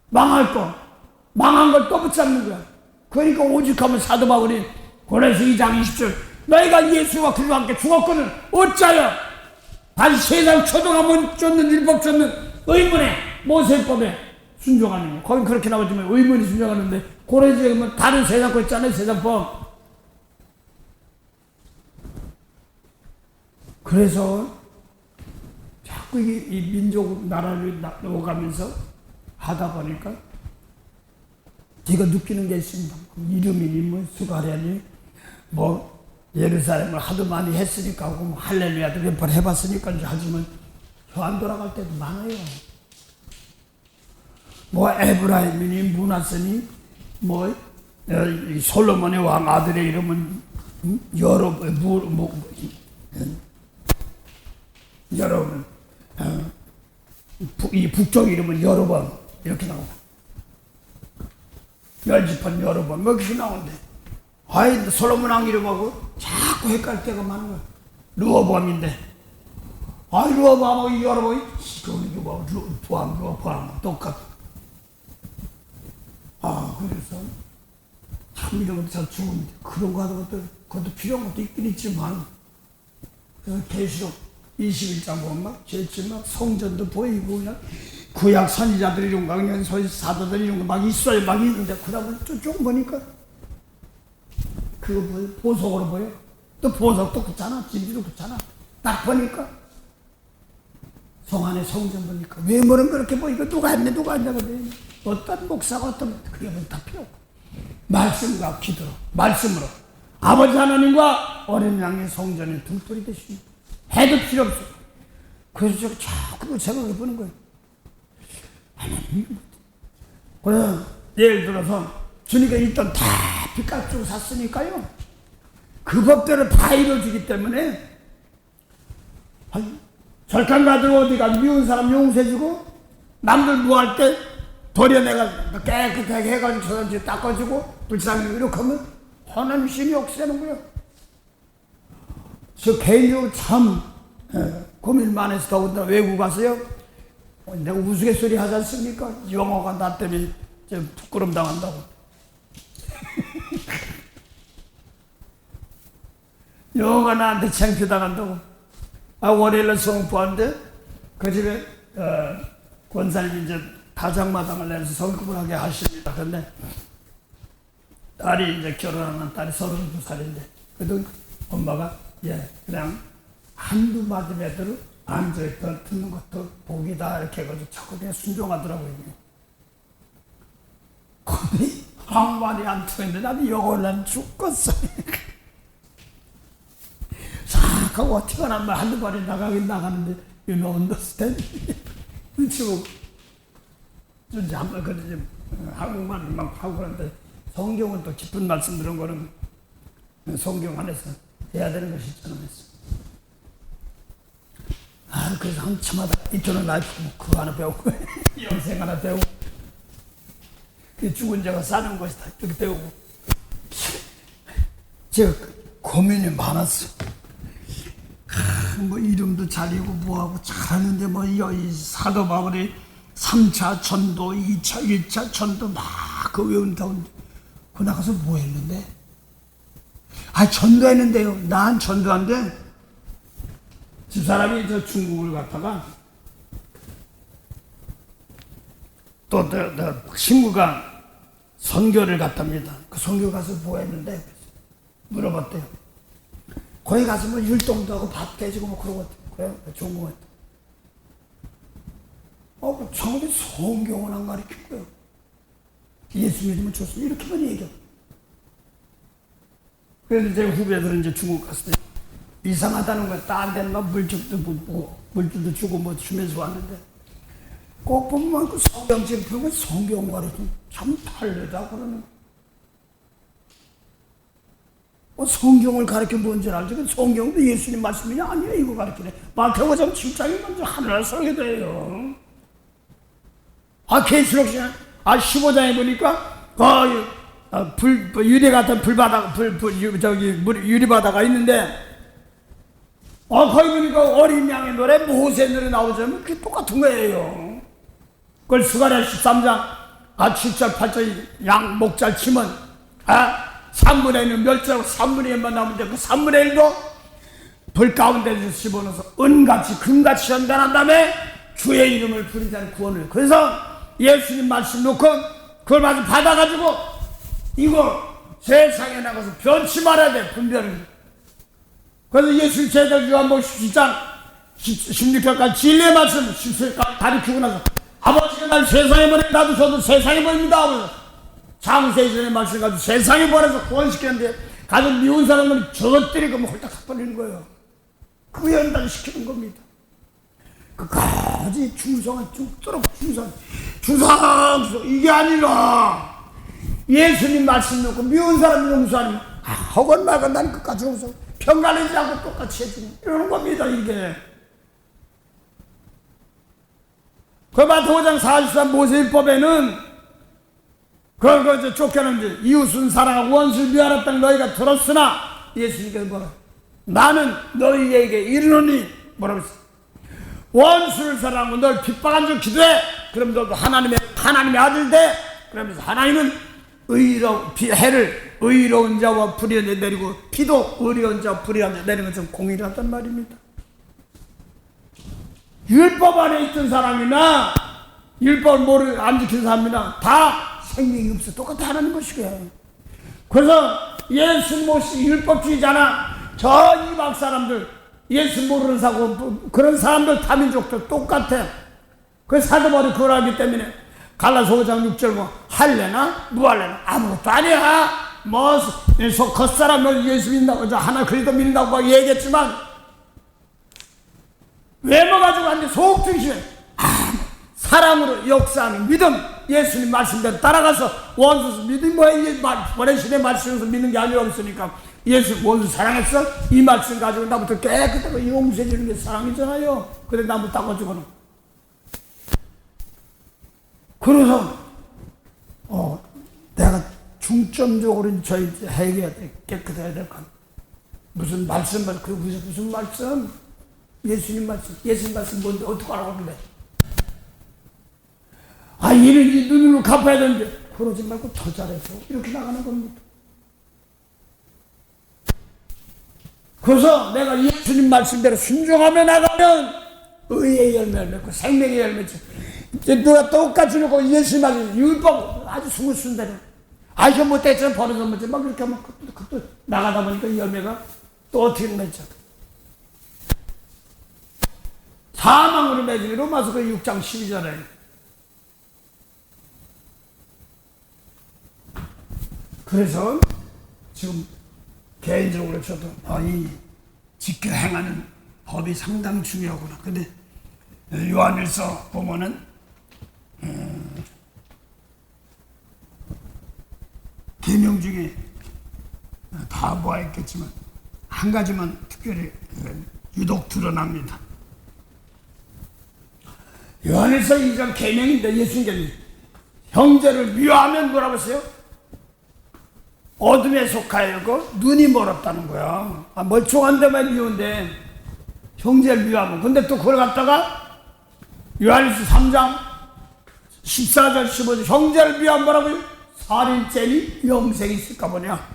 망한 걸 또 붙잡는 거야. 그러니까 오직하면 사도 바울이 고린도서 2장 20절 너희가 예수와 그리스도와 함께 죽었거든 어짜요? 다시 세상 초등하면 쫓는 율법 쫓는 의문에 모세법에 순종하는 거예요. 거긴 그렇게 나오지만 의문이 순종하는데 고린도서에 가면 다른 세상 거 있잖아요. 세상법. 그래서 자꾸 이 민족 나라를 넘어가면서 하다 보니까 제가 느끼는 게 있습니다. 이름이니 뭐 수가랴니 뭐 예루살렘을 하도 많이 했으니까 하고 뭐 할렐루야도 몇 번 해봤으니까 이제 하지만 저 안 돌아갈 때도 많아요. 뭐 에브라임이니 무나스니 뭐 솔로몬의 왕 아들의 이름은 이 북쪽 이름은 여로밤 이렇게 나오고 멸지판 여로밤 뭐 이렇게 나오는데 솔로몬 왕 이름하고 자꾸 헷갈릴 때가 많은 거야. 르호보암인데 르호보암하고 이 여로밤이 루호보암 똑같아. 그래서 참 이런 것도 죽은데 그런 거 하는 것도 필요한 것도 있긴 있지만 계시록 21장 보면 제일 막 성전도 보이고 그냥 구약 선지자들이 이런 거 그냥 사도들이 이런 거 막 있어요. 막 있는데 그러면 쭉 보니까 그거 보여? 보석으로 보여. 또 보석도 그렇잖아. 진리도 그렇잖아. 딱 보니까 성 안에 성전 보니까 외모는 그렇게 보이고 누가 했네 그래. 어떤 목사가 어떤 그게 다 필요 없고 말씀과 기도로 말씀으로 아버지 하나님과 어린 양의 성전에 등불이 되십니다. 해도 필요 없어. 그래서 제가 자꾸 생각해 보는 거예요. 하나님. 그래, 예를 들어서 주님께 일단 다 빚값 주고 샀으니까요. 그 법대로 다 이루어지기 때문에 절간가들 어디가 미운 사람 용서해주고 남들 뭐할 때 도려내가 깨끗하게 해가지고 저런지 닦아주고 불쌍히 이렇게 하면 하나님 신이 없애는 거예요. 저 개인적으로 참 고민 많이 해서 더군다나 외국 가서요. 내가 우스갯소리 하지 않습니까? 영어가 나 때문에 좀 부끄럼 당한다고. 영어가 나한테 창피 당한다고. 월요일날 성포하는데 그 집에 권사님이 이제 다장마당을 내서 성급을 하게 하십니다. 근데 딸이 이제 결혼하는 딸이 32살인데 그래도 엄마가 그냥 한두 맞은 애들을 앉아있던 듣는 것도 복이다 이렇게 해가지고 자꾸 그냥 순종하더라고요. 근데 아무 말이 안 통했는데 나도 영어를 난 죽겠어. 싹 하고 튀어나온 말 한두 마리 나가긴 나가는데 You know, understand? 눈치 보고 좀 한번 그러지 한국말을 막 하고 그러는데 성경은 또 깊은 말씀 그런 거는 성경 안에서 해야 되는 것이 있잖아요. 그래서 한참마다 인터넷 라이프 그거 하나 배우고 영생 하나 배우고 죽은 자가 사는 것이다 이렇게 배우고 제가 고민이 많았어. 뭐 이름도 잘리고 뭐하고 잘하는데 뭐 이 사도 바울이 3차 전도 2차 1차 전도 막 그 외운다고 그 나가서 뭐 했는데 전도했는데요. 난 전도한데 집사람이 저 중국을 갔다가 또 친구가 선교를 갔답니다. 그 선교 가서 뭐 했는데 물어봤대요. 거기 가서 뭐 율동도 하고 밥 깨지고 뭐 그러고 그래요. 좋은 것 같아. 그 장로님 성경은 안 가르친 거예요. 예수 믿으면 좋습니다. 이렇게만 얘기해요. 그래서 제 후배들은 이제 중국 갔을 때 이상하다는 거야. 딴 데는 막 물질도 주고 뭐 주면서 왔는데 꼭 보면 그 성경책 펴고 성경 가르치면 참 달르다 그러는 거야. 성경을 가르쳐 뭔지 알지? 그 성경도 예수님 말씀이냐? 아니야, 이거 가르치네. 마태복음 7장이 먼저 하늘을 설게 돼요. 계시록 15장에 보니까 유리 같은 유리바다가 있는데 거기 보니까 어린 양의 노래, 모세 노래 나오자면 그게 똑같은 거예요. 그걸 스가랴 13장 7절 8절 양 목잘 치면 3분의 1은 멸절하고 3분의 1만 나오는데 그 3분의 1도 불 가운데서 집어넣어서 은같이 금같이 연단한 다음에 주의 이름을 부린 자는 구원을. 그래서 예수님 말씀 놓고 그걸 마저 받아가지고 이거 세상에 나가서 변치 말아야 돼. 분별을. 그래서 예수 제자들 요한복음 17장 16절까지 진리의 말씀 17절까지 가르치고 나서 아버지가 날 세상에 보내 나도 저도 세상에 보냅니다. 장세전의 말씀 가지고 세상에 보내서 구원시켰는데 가장 미운 사람은 저것들이 그러면 홀딱 버리는 거예요. 그 연단시키는 겁니다. 끝까지 충성한 죽도록 충성 이게 아니라 예수님 말씀 놓고 미운 사람 용서하면 허건 말건 난 끝까지 용서 평가내지 않고 똑같이 해주는 이러는 겁니다. 이게 그 마태복음 43 모세율법에는 그거 이제 쫓겨난 이웃은 사랑하고 원수를 미워하였다는 너희가 들었으나 예수님께서 뭐라 나는 너희에게 이르노니 뭐라고 했어? 원수를 사랑하고 널 핍박한 줄 기도해. 그럼 너도 하나님의 아들 돼. 그러면서 하나님은 해를 의로운 자와 불의한 자 내리고 피도 의로운 자와 불의한 자 내리는 것은 공의하단 말입니다. 율법 안에 있던 사람이나 율법을 안 지키는 사람이나 다 생명이 없어. 똑같아 하는 것이고요. 그래서 예수 모시 율법주의자나 저 이방 사람들 예수 모르는 사고 그런 사람들 다민족도 똑같아. 그 사도바울이 그걸 알기 때문에 갈라서 5장 6절 뭐 할래나 무할래나 아무것도 아니야. 뭐 겉사람 예수 믿는다고 하나 그리도 믿는다고 막 얘기했지만 외모 가지고 앉아 속 중심에 사랑으로 역사하는 믿음 예수님 말씀대로 따라가서 원수 믿음 원해신의 말씀에서 믿는 게 아니라 없으니까 예수 원수 사랑했어? 이 말씀 가지고 나부터 깨끗하고 용서해 주는 게 사랑이잖아요. 그래 나무 닦아주고는 그래서 내가 중점적으로 저희 해결해야 돼. 깨끗해야 될 건 무슨 말씀 그 무슨 말씀? 예수님 말씀 뭔데 어떻게 하라고 그래? 이런 눈으로 갚아야 되는데 그러지 말고 더 잘해서 이렇게 나가는 겁니다. 그래서 내가 예수님 말씀대로 순종하며 나가면 의의 열매를 맺고 생명의 열매를 맺고 누가 똑같이 놓고 예수님 말씀 율법 아주 스무스대로 이거 못했지만 버릇은 못했지 막 이렇게 하면 또 나가다 보니까 열매가 또 어떻게 맺죠? 사망으로 맺으니 로마서 그 6장 12절에 그래서 지금 개인적으로 저도 이 지켜 행하는 법이 상당히 중요하구나. 근데 요한일서 보면은 계명 중에 다 모아있겠지만 한 가지만 특별히 유독 드러납니다. 요한일서 2장 계명인데 예수님께서 형제를 미워하면 뭐라고 했어요? 어둠에 속하여고 눈이 멀었다는 거야. 멀쩡한 데만 미운데 형제를 미워하면 근데 또 그걸 갖다가 요한일서 3장 14절 15절 형제를 미워하면 뭐라고요? 살인죄니 영생이 있을까 보냐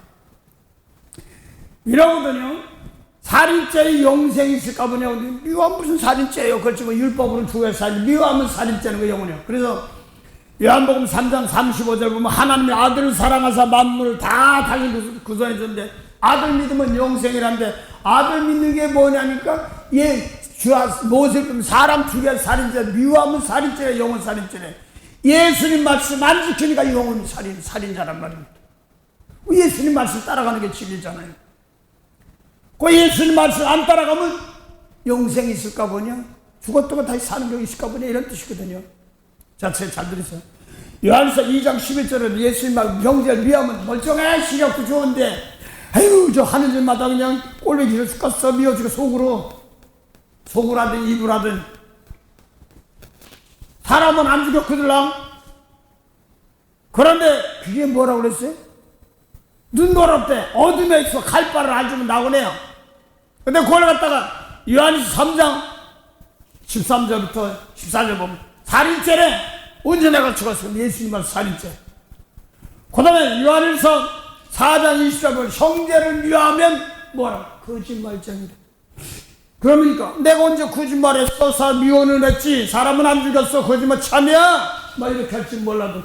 이러거든요. 살인죄니 영생이 있을까 보냐. 미워하면 무슨 살인죄예요? 그렇지만 율법으로는 죽어야 살인 미워하면 살인죄는 그 영혼이에요. 그래서 요한복음 3장 35절 보면 하나님의 아들을 사랑하사 만물을 다 달리 구원해 줬는데 아들 믿으면 영생이란데 아들 믿는 게 뭐냐니까 모세는 사람 죽여 살인죄 미워하면 살인죄래 영혼 살인죄래 예수님 말씀 안 지키니까 영혼 살인자란 말입니다. 예수님 말씀 따라가는 게 진리잖아요. 그 예수님 말씀 안 따라가면 영생이 있을까 보냐 죽었다가 다시 사는 경우 있을까 보냐 이런 뜻이거든요. 자, 잘 들으세요. 요한서 2장 11절에 예수님 말 병자를 미워하면 멀쩡해 시력도 좋은데 아유 저 하는 일마다 그냥 꼴보기를 쑥갔어 미워지고 속으로 하든 입으로 하든 사람은 안 죽였거들랑. 그런데 그게 뭐라고 그랬어요? 눈 노랗대 어둠에 있어 칼바를 안 주면 나오네요. 근데 그걸 갖다가 요한서 3장 13절부터 14절 보면 살인죄래. 언제 내가 죽었으면 예수님 말 살인죄. 그 다음에 요한일서 4장 20절 보면 형제를 미워하면 뭐라? 거짓말쟁이래. 그러니까 내가 언제 거짓말했어? 미워는 했지 사람은 안 죽였어 거짓말 참이야? 막 이렇게 할지 몰라도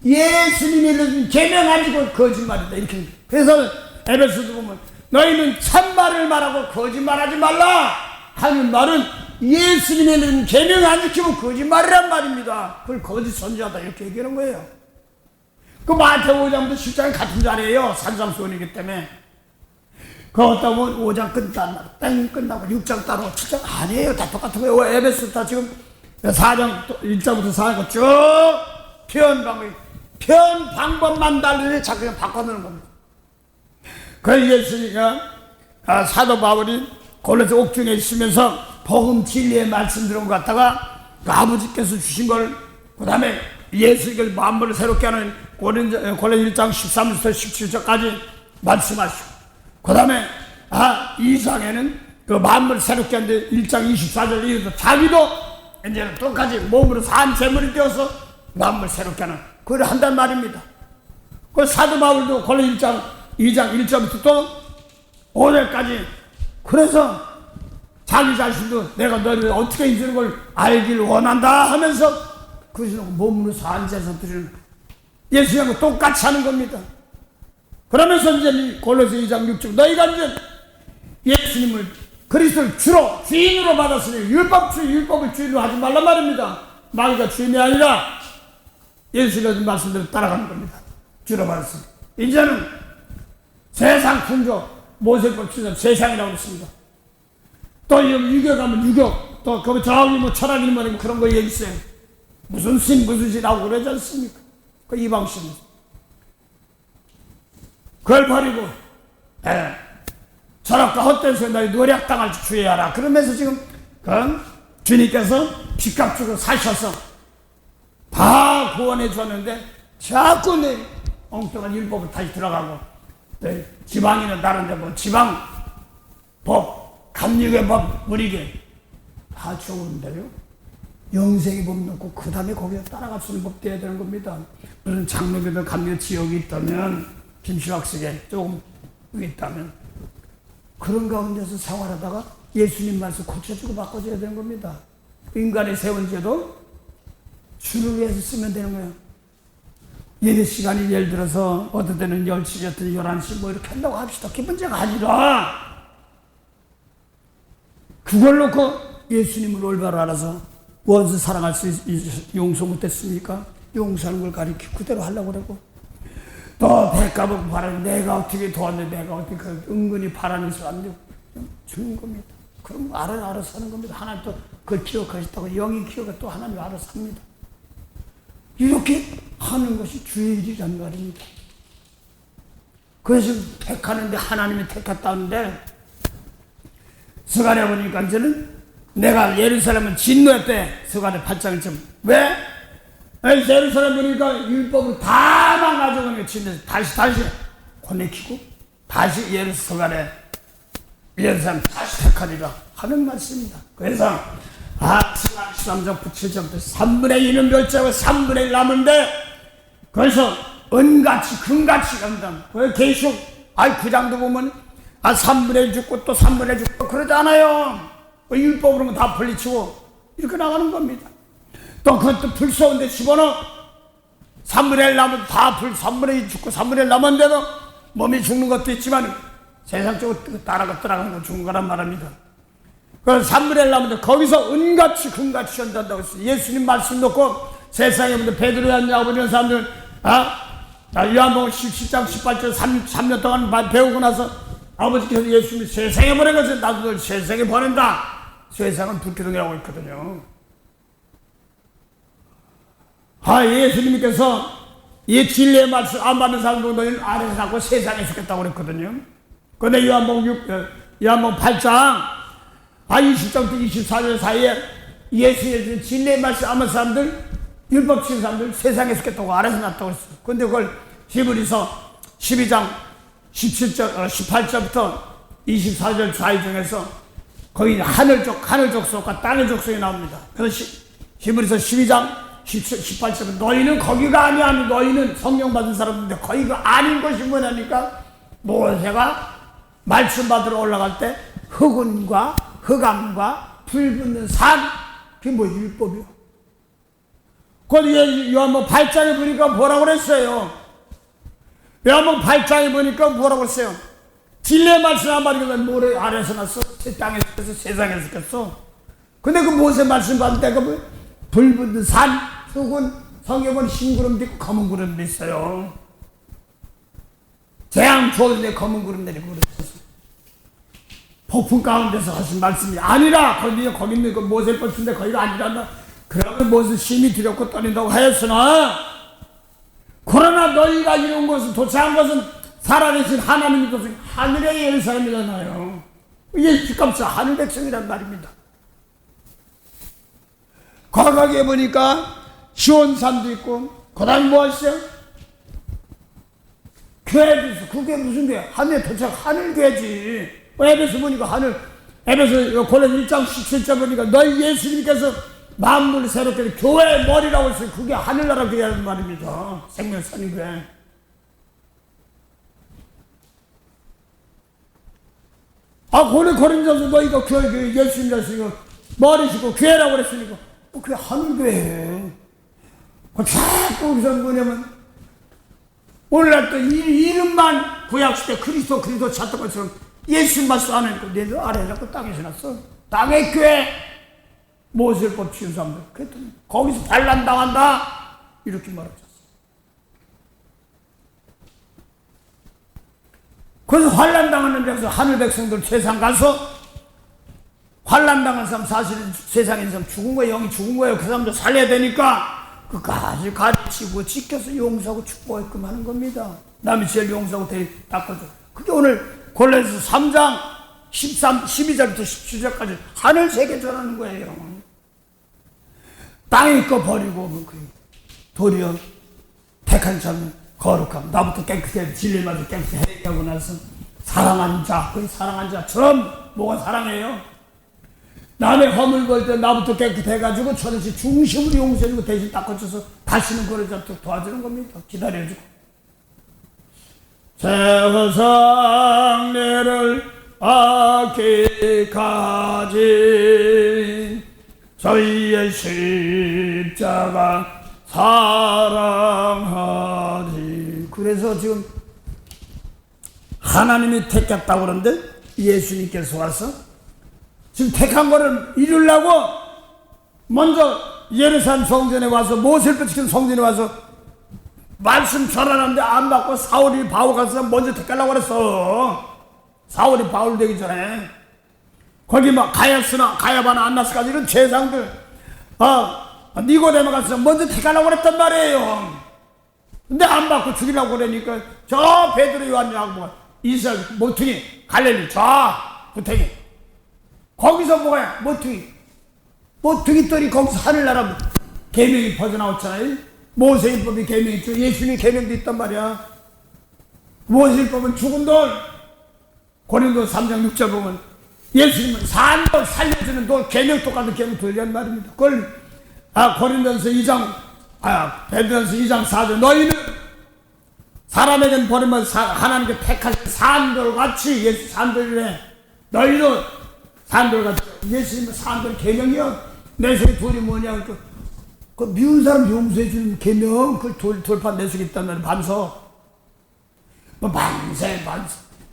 예수님이 계명 안 지고 거짓말이다 이렇게. 그래서 에베소서 보면 너희는 참말을 말하고 거짓말하지 말라 하는 말은 예수님의 계명 안 지키면 거짓말이란 말입니다. 그걸 거짓 선지자다 이렇게 얘기하는 거예요. 그 마태복음 5장부터 10장이 같은 자리예요. 산상수훈이기 때문에. 그 어디다 보면 5장 끝나고 6장 따로 7장 아니에요. 다 똑같은 거예요. 에베소 다 지금 4장 1장부터 4장 쭉 표현 방법만 다르게 자꾸 바꿔놓는 겁니다. 그래서 예수님이 사도 바울이 골로새 옥중에 있으면서 복음 진리의 말씀 들은 것 같다가 그 아버지께서 주신 걸 그 다음에 예수님을 만물을 새롭게 하는 고린도 1장 13절부터 17절까지 말씀하시고 그 다음에 2장에는 그 만물을 새롭게 하는데 1장 24절 이후부터 자기도 이제는 똑같이 몸으로 산 제물이 되어서 만물을 새롭게 하는 그걸 한단 말입니다. 그 사도 바울도 골로 1장 2장 1절부터 또 5절까지 그래서 자기 자신도 내가 너를 어떻게 이기는 걸 알길 원한다 하면서 그 몸으로 산 제사 드리는 예수님하고 똑같이 하는 겁니다. 그러면서 이제 골로새 2장 6절 너희가 이제 예수님을 그리스도를 주인으로 받았으니 율법을 주인으로 하지 말란 말입니다. 마귀가 주인이 아니라 예수님의 말씀대로 따라가는 겁니다. 주로 받았으니 이제는 세상 풍조 모세법 주전 세상이라고 했습니다. 또 유교 가면 유교 또 거기 저기 뭐 철학이 뭐 그런 거 얘기 있어요. 무슨 신하고 그러지 않습니까? 그 이방신 그걸 버리고 철학과 헛된 소리 너희 노략당할 줄 주의하라. 그러면서 지금 주님께서 빚값 주고 사셔서 다 구원해 줬는데 자꾸 내 엉뚱한 율법을 다시 들어가고 지방인은 다른데 뭐 지방 법 감리계 법 무리계 다 좋은데요. 영생의 법 놓고 그 다음에 거기에 따라갈 수 있는 법 돼야 되는 겁니다. 무슨 장로교도 감리 지역이 있다면 김시학식에 조금 있다면 그런 가운데서 생활하다가 예수님 말씀 고쳐주고 바꿔줘야 되는 겁니다. 인간의 세운 죄도 주를 위해서 쓰면 되는 거예요. 예배 시간이 예를 들어서 어떤 때는 10시, 어떤 11시 뭐 이렇게 한다고 합시다. 기본제가 아니라 그걸 놓고 예수님을 올바로 알아서 원수 사랑할 수 용서 못했습니까? 용서하는 걸 가리키고 그대로 하려고 그러고 또 백값을 바라는 내가 어떻게 도왔는데 내가 어떻게 은근히 바라는 사람들 주는 겁니다. 그럼 알아서 하는 겁니다. 하나님 또 그걸 기억하셨다고 영이 기억하 또 하나님 알아서 합니다. 이렇게 하는 것이 주의 일이란 말입니다. 그래서 택하는데 하나님이 택했다는데 스가랴 보니까 이제는 내가 예루살렘은 진노했대. 스가랴 8장 1절 왜? 예루살렘 보니까 율법을 다 망가져가니까 진노해서 다시 고내키고 다시 예루살렘 다시 택하리라 하는 말씀입니다. 그래서 스가랴 13장 7절부터 3분의 1은 멸자고 3분의 1 남은데 그래서 은같이 금같이 간다. 왜 계속 9장도 보면 3분의 1 죽고 또 3분의 1 죽고 그러지 않아요. 율법으로 다 풀리치고 이렇게 나가는 겁니다. 또 그것도 불쏘는데 집어넣어 3분의 1 남은 다 3분의 2 죽고 3분의 1 남았는데도 몸이 죽는 것도 있지만 세상적으로 따라가는 건 죽는 거란 말입니다. 그래서 3분의 1 남았는데 거기서 은같이 금같이 연단다고 했어요. 예수님 말씀 놓고 세상에 보면 베드로야 야고보 이런 사람들 요한복음 17장 18절 3년 동안 배우고 나서 아버지께서 예수님이 세상에 보낸 것을 나도 널 세상에 보낸다. 세상은 불기둥이라고 있거든요. 예수님께서 이 진리의 말씀 안 받는 사람도 너희는 아래에서 낳고 세상에 있겠다고 그랬거든요. 그런데 요한복음 8장 20절부터 24절 사이에 예수의 진리의 말씀 안 받는 사람들, 율법 지킨 사람들 세상에 있겠다고 아래에서 낳았다고 했어요. 그런데 그걸 히브리서 12장 18절부터 24절 사이 중에서 거기 하늘 족속과 땅의 족속이 나옵니다. 그래서 히브리서 12장 18절은 너희는 거기가 아니야. 너희는 성령 받은 사람인데 거기가 아닌 것이 뭐냐니까 모세가 말씀 받으러 올라갈 때 흑운과 흑암과 불 붙는 산, 그게 뭐 율법이요. 거기 요한복음 8장에 보니까 뭐라고 그랬어요? 요한복음 8장에 보니까 뭐라고 그랬어요? 진리의 말씀 한 마리가 모래 아래에서 났어? 땅에서 났어? 세상에서 났어? 근데 그 모세 말씀 받을 때가 뭐 불 붙는 산, 흑운, 성경은 흰 구름도 있고 검은 구름도 있어요. 재앙 좋은데 검은 구름 내리고 그랬어. 폭풍 가운데서 하신 말씀이 아니라 거기 있는 그 모세법 쓴데 거기가 아니란다. 그러면 모세 심히 두렵고 떨린다고 하였으나 그러나 너희가 이룬 것은 도착한 것은 살아계신 하나님의 것은 하늘의 예루살렘이잖아요. 이게 집값이 하늘 백성이란 말입니다. 과거에 보니까 시온산도 있고 그 다음에 뭐 하셨어요? 교회도 있어. 그게 무슨 교회? 하늘에 도착 하늘교회지. 에베소 보니까 하늘, 에베소 골로새 1장 17절 보니까 너희 예수님께서 만물을 새롭게 교회의 머리라고 했어요. 그게 하늘나라 교회라는 말입니다. 생명선교회. 고린도서 너희가 교회 예수님이라 했으니까 머리시고 교회라고 그랬으니까 그게 하늘교회예요. 자꾸 거기서 뭐냐면 오늘날 또 이름만 구약시대 그리스도 찾던 것처럼 예수 말씀 안 하니까 너희들 아래라고 땅에서 났어. 땅의 교회 모세법 지은 사람들 그랬더니 거기서 반란당한다 이렇게 말하셨어. 그래서 환란당하는 데서 하늘 백성들 세상 가서 환란당한 사람 사실은 세상에 있는 사람 죽은 거예요. 영이 죽은 거예요. 그 사람도 살려야 되니까 그까지 가르치고 지켜서 용서하고 축복하게끔 하는 겁니다. 남이 제일 용서하고 닦아줘. 그게 오늘 골로새 3장 12절부터 17절까지 하늘 세계 전하는 거예요. 땅에 거 버리고 도리어 택한 자는 거룩함. 나부터 깨끗해 진리에 맞아 깨끗해 하고 나서 사랑하는 자, 그 사랑하는 자처럼 뭐가 사랑해요? 남의 허물 볼 때 나부터 깨끗해가지고 저것이 중심으로 용서해주고 대신 닦아줘서 다시는 그러지 않도록 도와주는 겁니다. 기다려주고. 세상내를 악히 가진 저희의 십자가 사랑하지. 그래서 지금 하나님이 택했다고 그러는데 예수님께서 와서 지금 택한 거를 이루려고 먼저 예루살렘 성전에 와서 모세를 지킨 성전에 와서 말씀 전하는데 안 받고 사울이 바울 가서 먼저 택하려고 그랬어. 사울이 바울 되기 전에 거기 막 가야바나 안나스까지 이런 제상들 니고데모 가서 먼저 택하려고 그랬단 말이에요. 근데 안 받고 죽이려고 그러니까 저 베드로 요한이라고 이스라엘 모퉁이 갈릴리 저 구탱이 거기서 뭐야 모퉁이들이 거기서 하늘나라 계명이 퍼져나왔잖아요. 모세율법이 계명이 있죠. 예수님의 계명도 있단 말이야. 모세율법은 죽은 돌. 고린도 3장 6절 보면 예수님은 산 돌 살려주는 돌 계명 똑같은 계명 돌리란 말입니다. 그걸 고린도서 2장 베드로서 2장 4절 너희는 사람에게는 버리면 하나님께 택하신 산돌같이 예수 산돌이래. 너희도 산돌같이 예수님은 산돌 계명이요. 내 속에 돌이 뭐냐 그 미운 사람 용서해 주는 계명, 그걸 돌판 내수겠다는 반석. 뭐 만세.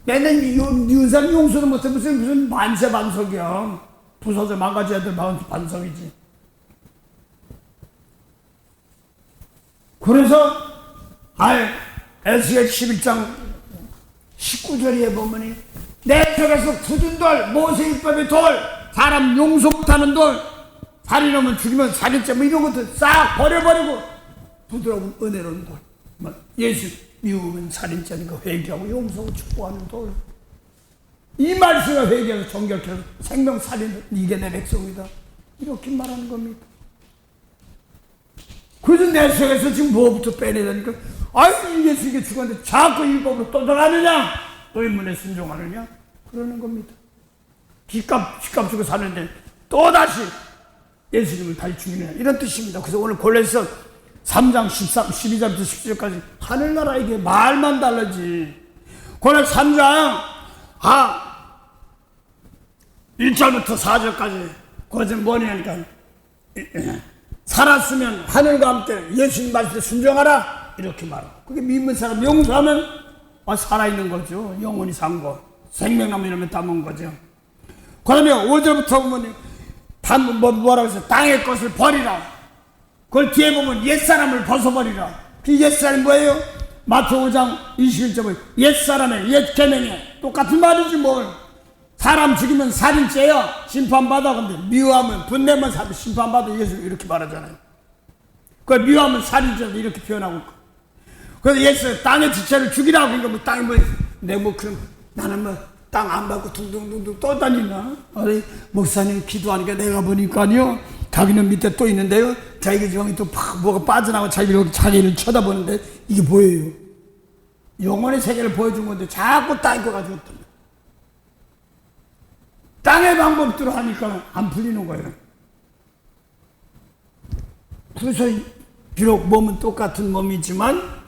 맨날 미운 사람 용서도 못해 무슨 만세 반석이야. 부서져 망가져야 될 반석이지. 그래서 에스겔 11장 19절에 보면 내 벽에서 굳은 돌, 모세율법의 돌, 사람 용서 못하는 돌, 살인하면 죽이면 살인죄 뭐 이런 것들 싹 버려버리고 부드러운 은혜로운 돌, 예수 미우면 살인죄니까 회개하고 용서하고 축복하는 돌, 이 말씀을 회개해서 정결케 해서 생명 살인 이게 내 백성이다 이렇게 말하는 겁니다. 그래서 내 속에서 지금 뭐부터 빼내야 되니까 예수 이게 죽었는데 자꾸 율법으로 또 들어가느냐, 너희 문에 순종하느냐 그러는 겁니다. 빚값 주고 사는데 또다시 예수님을 다시 죽이느냐 이런 뜻입니다. 그래서 오늘 골로새서 3장 12절부터 17절까지 하늘나라 이게 말만 달라지. 골로새 3장 1절부터 4절까지 그것은 뭐냐니까 살았으면 하늘과 함께 예수님 말씀에 순종하라 이렇게 말하고, 그게 믿는 사람 용서하면 살아있는 거죠. 영원히 산 거, 생명나무 이러면 담은 거죠. 그 다음에 5절부터 보면 뭐라고 해서 땅의 것을 버리라. 그걸 뒤에 보면 옛사람을 벗어버리라. 그 옛사람이 뭐예요? 마태오 5장 21절에 옛사람의 옛계명에 똑같은 말이지 뭘. 사람 죽이면 살인죄야 심판받아. 근데 미워하면 분내면 심판받아. 예수 이렇게 말하잖아요. 그걸 미워하면 살인죄다 이렇게 표현하고 있고. 그래서 예수 땅의 지체를 죽이라고. 그러니까 뭐 땅이 그럼 나는 땅 안 받고 둥둥둥둥 떠다니나? 아니 목사님 기도하니까 내가 보니까요 자기는 밑에 또 있는데요 자기 지방이 또 뭐가 빠져나가고 자기를 쳐다보는데 이게 뭐예요? 영혼의 세계를 보여준 건데 자꾸 땅 거 가지고 있다. 땅의 방법대로 하니까 안 풀리는 거예요. 그래서 비록 몸은 똑같은 몸이지만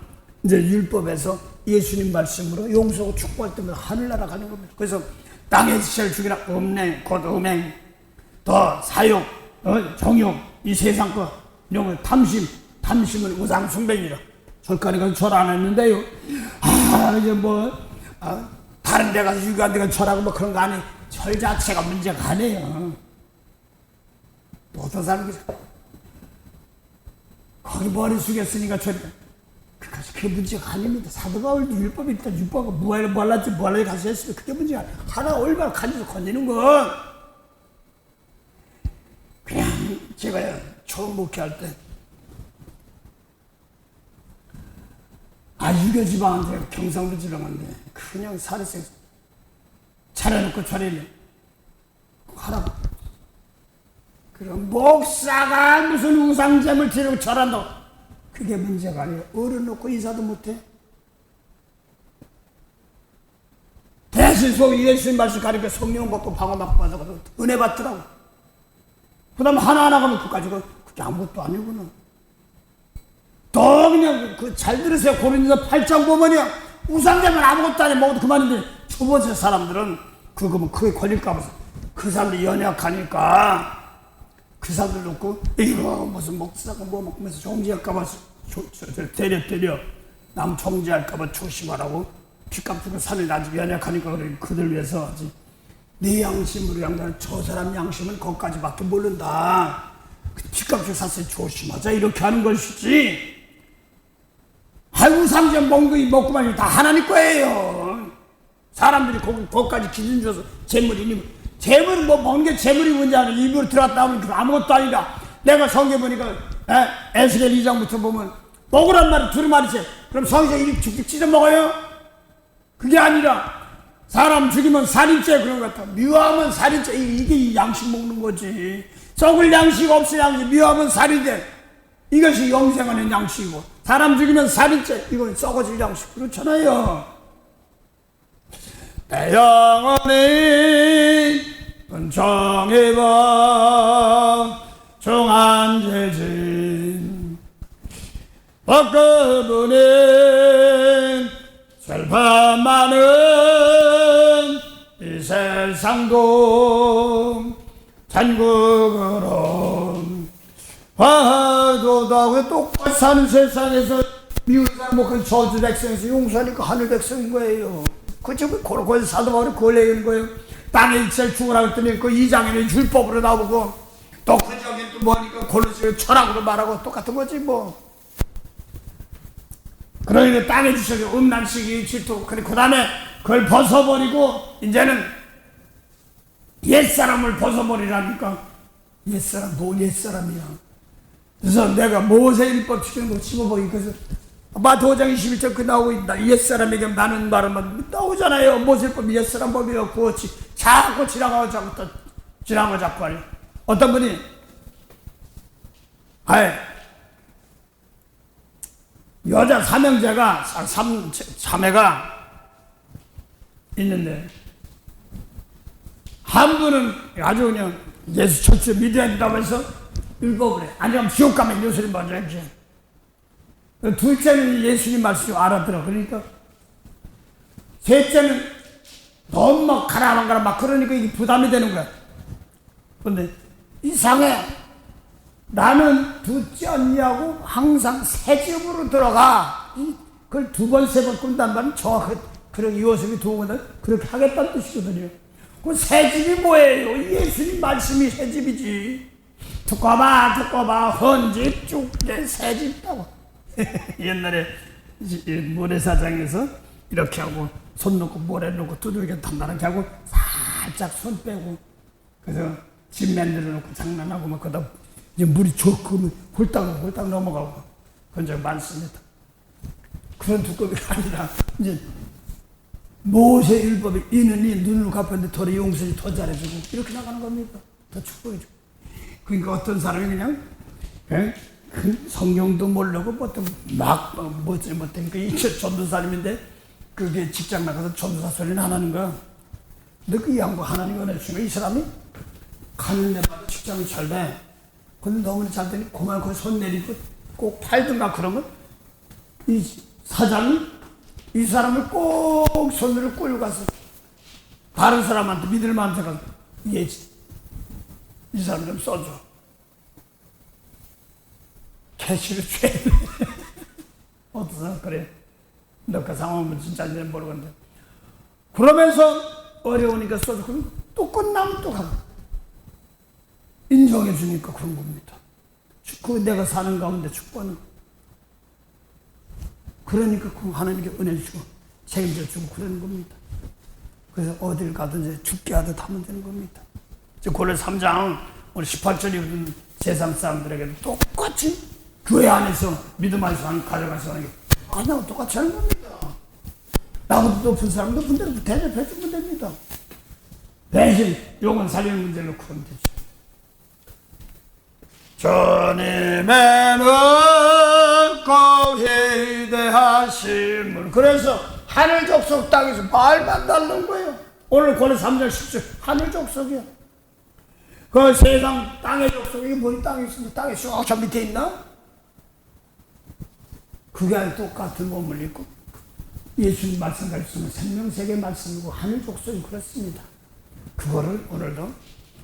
이제 율법에서 예수님 말씀으로 용서하고 축복할 때마다 하늘나라 가는 겁니다. 그래서 땅의 지체를 죽이라. 음행, 곧 음행, 더 사욕, 정욕, 이 세상 것, 이런 걸 탐심은 우상 숭배니라. 절간에 절 안 했는데요. 이제 다른 데 가서 유교한 데 가서 절하고 그런 거 아니에요. 절 자체가 문제가 아니에요. 또 어떤 사람이 거기 머리 숙였으니까 그게 문제가 아닙니다. 사도 바울 율법이 있다. 율법가 뭐할지 가서 했으면 그게 문제가 아니에요. 하나 올바로 가지고 건드는 건 그냥 제가 처음 목회할 때 유교 지방한테 경상도 지방한테 그냥 사례생 차려놓고 차리네 하라고. 그럼 목사가 무슨 우상잼을 드리고 절한다고 그게 문제가 아니에요. 어른 놓고 인사도 못해. 대신 예수님 말씀 가리켜 성령 받고 방어 받고 받아서 은혜 받더라고. 그 다음에 하나하나 가면 그까지 그게 아무것도 아니구나. 또 그냥 잘 들으세요. 고린도서 8장 보면요 우상되면 아무것도 아니야. 먹어도 그만인데 초보세 사람들은 그거 크게 걸릴까 봐서 그 사람들이 연약하니까 그 사람들 놓고 이거 무슨 목사가 뭐 먹으면서 정지할까 봐서 때려 남 정지할까 봐 조심하라고 핏값 주고 산을 아직 연약하니까 그래. 그들 위해서 하지. 네 양심으로 양다는 저 사람 양심은 거기까지밖에 모른다. 핏값 주고 샀을 때 조심하자 이렇게 하는 것이지. 우상전 먹고만 다 하나님 거예요. 사람들이 거기까지 기준 줘서 재물은 먹는 게 재물이 문제 아니야. 입으로 들어갔다 하면 아무것도 아니다. 내가 성경 보니까 에스겔 2장부터 보면 먹으란 말이 두루마리째. 그럼 성경 이렇게 죽게 찢어 먹어요? 그게 아니라 사람 죽이면 살인죄 그런 것 같아. 미워하면 살인죄. 이게 양식 먹는 거지. 썩을 양식 없을 양식. 미워하면 살인죄. 이것이 영생하는 양식이고 사람 죽이면 살인죄. 이건 썩어질 양식. 그렇잖아요. 내 영혼이 정해봐 종한죄진 벗겨보는 슬픔 많은 이 세상도 천국으로 화도 기도도 하고 똑같이 사는 세상에서 미운 사람 그 저주 백성에서 용서하니까 하늘 백성인 거예요. 그저 거기서 사도 바울이 그걸 얘기하는 거예요. 땅에 이치를 죽으라고 했더니 그 2장에는 율법으로 나오고 또 그 저기 또 뭐니까 골로새 철학으로 말하고 똑같은 거지 뭐. 그러니까 땅에 주셔서 음란식이 질투. 그 다음에 그걸 벗어버리고 이제는 옛사람을 벗어버리라니까. 옛사람 뭐 옛사람이야. 그래서 내가 모세율법 지키는 거 집어보기 그래서 마태오장 21절 그 나오고 있다. 옛사람에게 많은 말은 나오잖아요. 모세율법 옛사람 법이요. 그거 자꾸 지나가고 자꾸 하려. 어떤 분이 여자 삼형제가 자매가 있는데 한 분은 아주 그냥 예수 철저히 믿어야 된다고 해서 율법을 해. 아니면 지옥 가면 예수님 먼저 해주세요. 둘째는 예수님 말씀 알아들어. 그러니까 셋째는 너무 막 가라 막 그러니까 이게 부담이 되는 거야. 근데 이상해. 나는 듣지 않냐고 항상 새 집으로 들어가. 그걸 2번, 3번 꾼단 말은 정확하게 그런 이호섭이 두고는 그렇게 하겠다는 뜻이거든요. 그 새 집이 뭐예요? 예수님 말씀이 새 집이지. 듣고 봐. 헌집 쭉내 새 집다고. 옛날에 모래사장에서 이렇게 하고 손 놓고 모래 놓고 두들겨 단단하게 하고 살짝 손 빼고 그래서 집 만들어 놓고 장난하고 막 그러다 이제 물이 좁고 홀딱 넘어가고 그런 적 많습니다. 그런 두꺼비가 아니라 이제 모세 율법이 이는이 눈을 갚았는데 더러 용서이 더 잘해주고 이렇게 나가는 겁니다. 더 축복해주고. 그러니까 어떤 사람이 그냥 성경도 모르고 보통 막 못하니까 이 전도사님인데 그게 직장 나가서 전도사 소리는 안 하는 거야. 근데 그 양반 하나님 은혜 주시면 이 사람이 가는 데마다 직장이 잘 돼. 근데 너무 잘 되니 그만 거기 손 내리고 꼭 팔든가 그러면 이 사장이 이 사람을 꼭 손으로 끌고 가서 다른 사람한테 믿을 만한 사람 이 사람 좀 써줘. 캐시를 줘야 돼. 어떠세요? 그래. 너 그 상황은 진짜인지는 모르겠는데. 그러면서 어려우니까 써줘. 그럼 또 끝나면 또 가고. 인정해 주니까 그런 겁니다. 그 내가 사는 가운데 축복하는 거. 그러니까 그 하나님께 은혜 주시고 책임져 주고 그러는 겁니다. 그래서 어딜 가든지 죽게 하듯 하면 되는 겁니다. 고려 3장 오늘 18절이 세상 사람들에게도 똑같이 교회 안에서 믿음 안에서 가져가서 하는 게 나하고 똑같이 하는 겁니다. 나보다 높은 사람 높은 대로 대접해 주면 됩니다. 대신 영혼 살리는 문제를 놓고 하면 되죠. 주님의 높고 위대하심을 그래서 하늘 족속 땅에서 말만 달는 거예요. 오늘 고려 3장 10절 하늘 족속이야. 그 세상 땅의 족속 이게 뭐니 땅에 있으면 땅에 쑥 저 밑에 있나? 그게 아니라 똑같은 몸을 입고 예수님 말씀 가르치면 생명세계 말씀이고 하늘 족속이 그렇습니다. 그거를 오늘도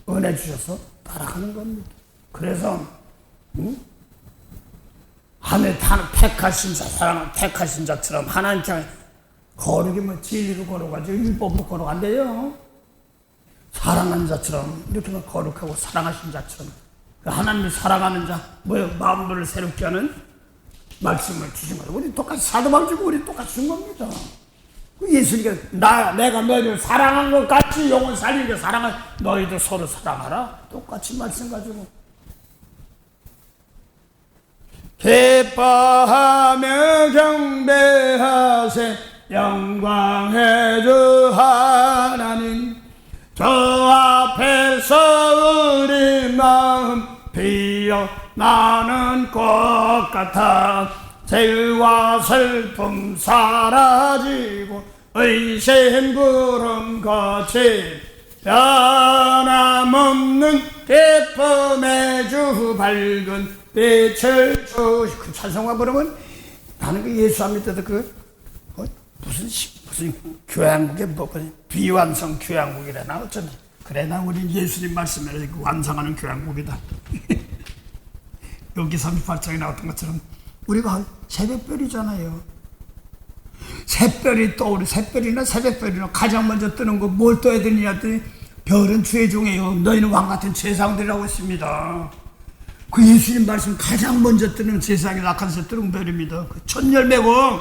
은혜 주셔서 따라가는 겁니다. 그래서 하늘 택하신 자, 사랑을 택하신 자처럼 하나님께 거룩이 뭐 진리로 걸어가지고 율법으로 걸어가 안 돼요. 사랑하는 자처럼 이렇게만 거룩하고 사랑하신 자처럼 하나님을 사랑하는 자, 뭐요? 마음을 새롭게 하는 말씀을 주신 거예요. 우리 똑같이 사도방 주고 우리 똑같이 준 겁니다. 예수님께 내가 너희를 사랑한 것 같이 영혼 살리게 사랑한 너희도 서로 사랑하라. 똑같이 말씀 가지고 기뻐하며 경배하세 영광의 주 하나님 저 앞에서 우리 마음 피어나는 꽃 같아 죄와 슬픔 사라지고 의심 구름같이 변함없는 기쁨의 주 밝은 빛을 주시고 그 찬송가 부르면 나는 그 예수 안 믿어도 무슨 교양국에 비완성 교양국이라나 어쩌니 그래 나 우리 예수님 말씀을 완성하는 교양국이다. 여기 38장에 나왔던 것처럼 우리가 새벽별이잖아요. 새별이 떠오르, 새별이나 새벽별이나 가장 먼저 뜨는 거 뭘 떠야 되느냐 했더니 별은 죄종이에요. 너희는 왕같은 죄상들이라고 했습니다. 그 예수님 말씀 가장 먼저 뜨는 세상에 낙한새 뜨는 별입니다. 그 천열매고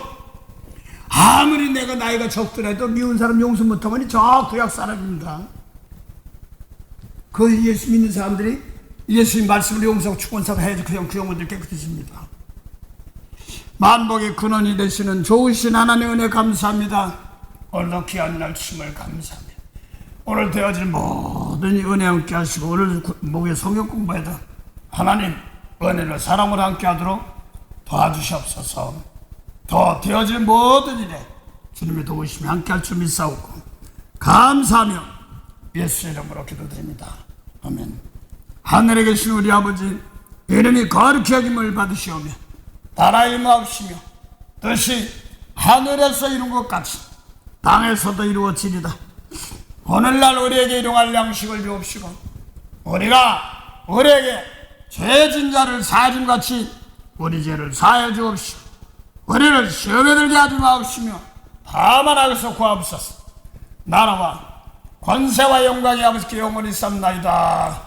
아무리 내가 나이가 적더라도 미운 사람 용서 못하면 저 구약 사람입니다. 그 예수 믿는 사람들이 예수님 말씀을 용서하고 축원사고 해야지 그 영혼들 깨끗해집니다. 만복의 근원이 되시는 좋으신 하나님 은혜 감사합니다. 오늘도 귀한 날씀을 감사합니다. 오늘 되어질 모든 은혜 함께 하시고 오늘 목에 성경 공부에다 하나님 은혜를 사랑을 함께 하도록 도와주시옵소서. 더 되어질 모든 일에 주님의 도우심이 함께 할 줄 믿사오고 감사하며 예수의 이름으로 기도드립니다. 아멘. 하늘에 계신 우리 아버지 이름이 거룩히 여김을 받으시오며 나라의 임하옵시며 뜻이 하늘에서 이룬 것 같이 땅에서도 이루어지리다. 오늘날 우리에게 일용할 양식을 주옵시고 우리가 우리에게 죄진 자를 사함같이 우리 죄를 사하여 주옵시고 우리를 시험에 들게 하지 마옵시며 다만 악에서 구하옵소서. 나라와 권세와 영광이 아버지께 영원히 쌉나이다.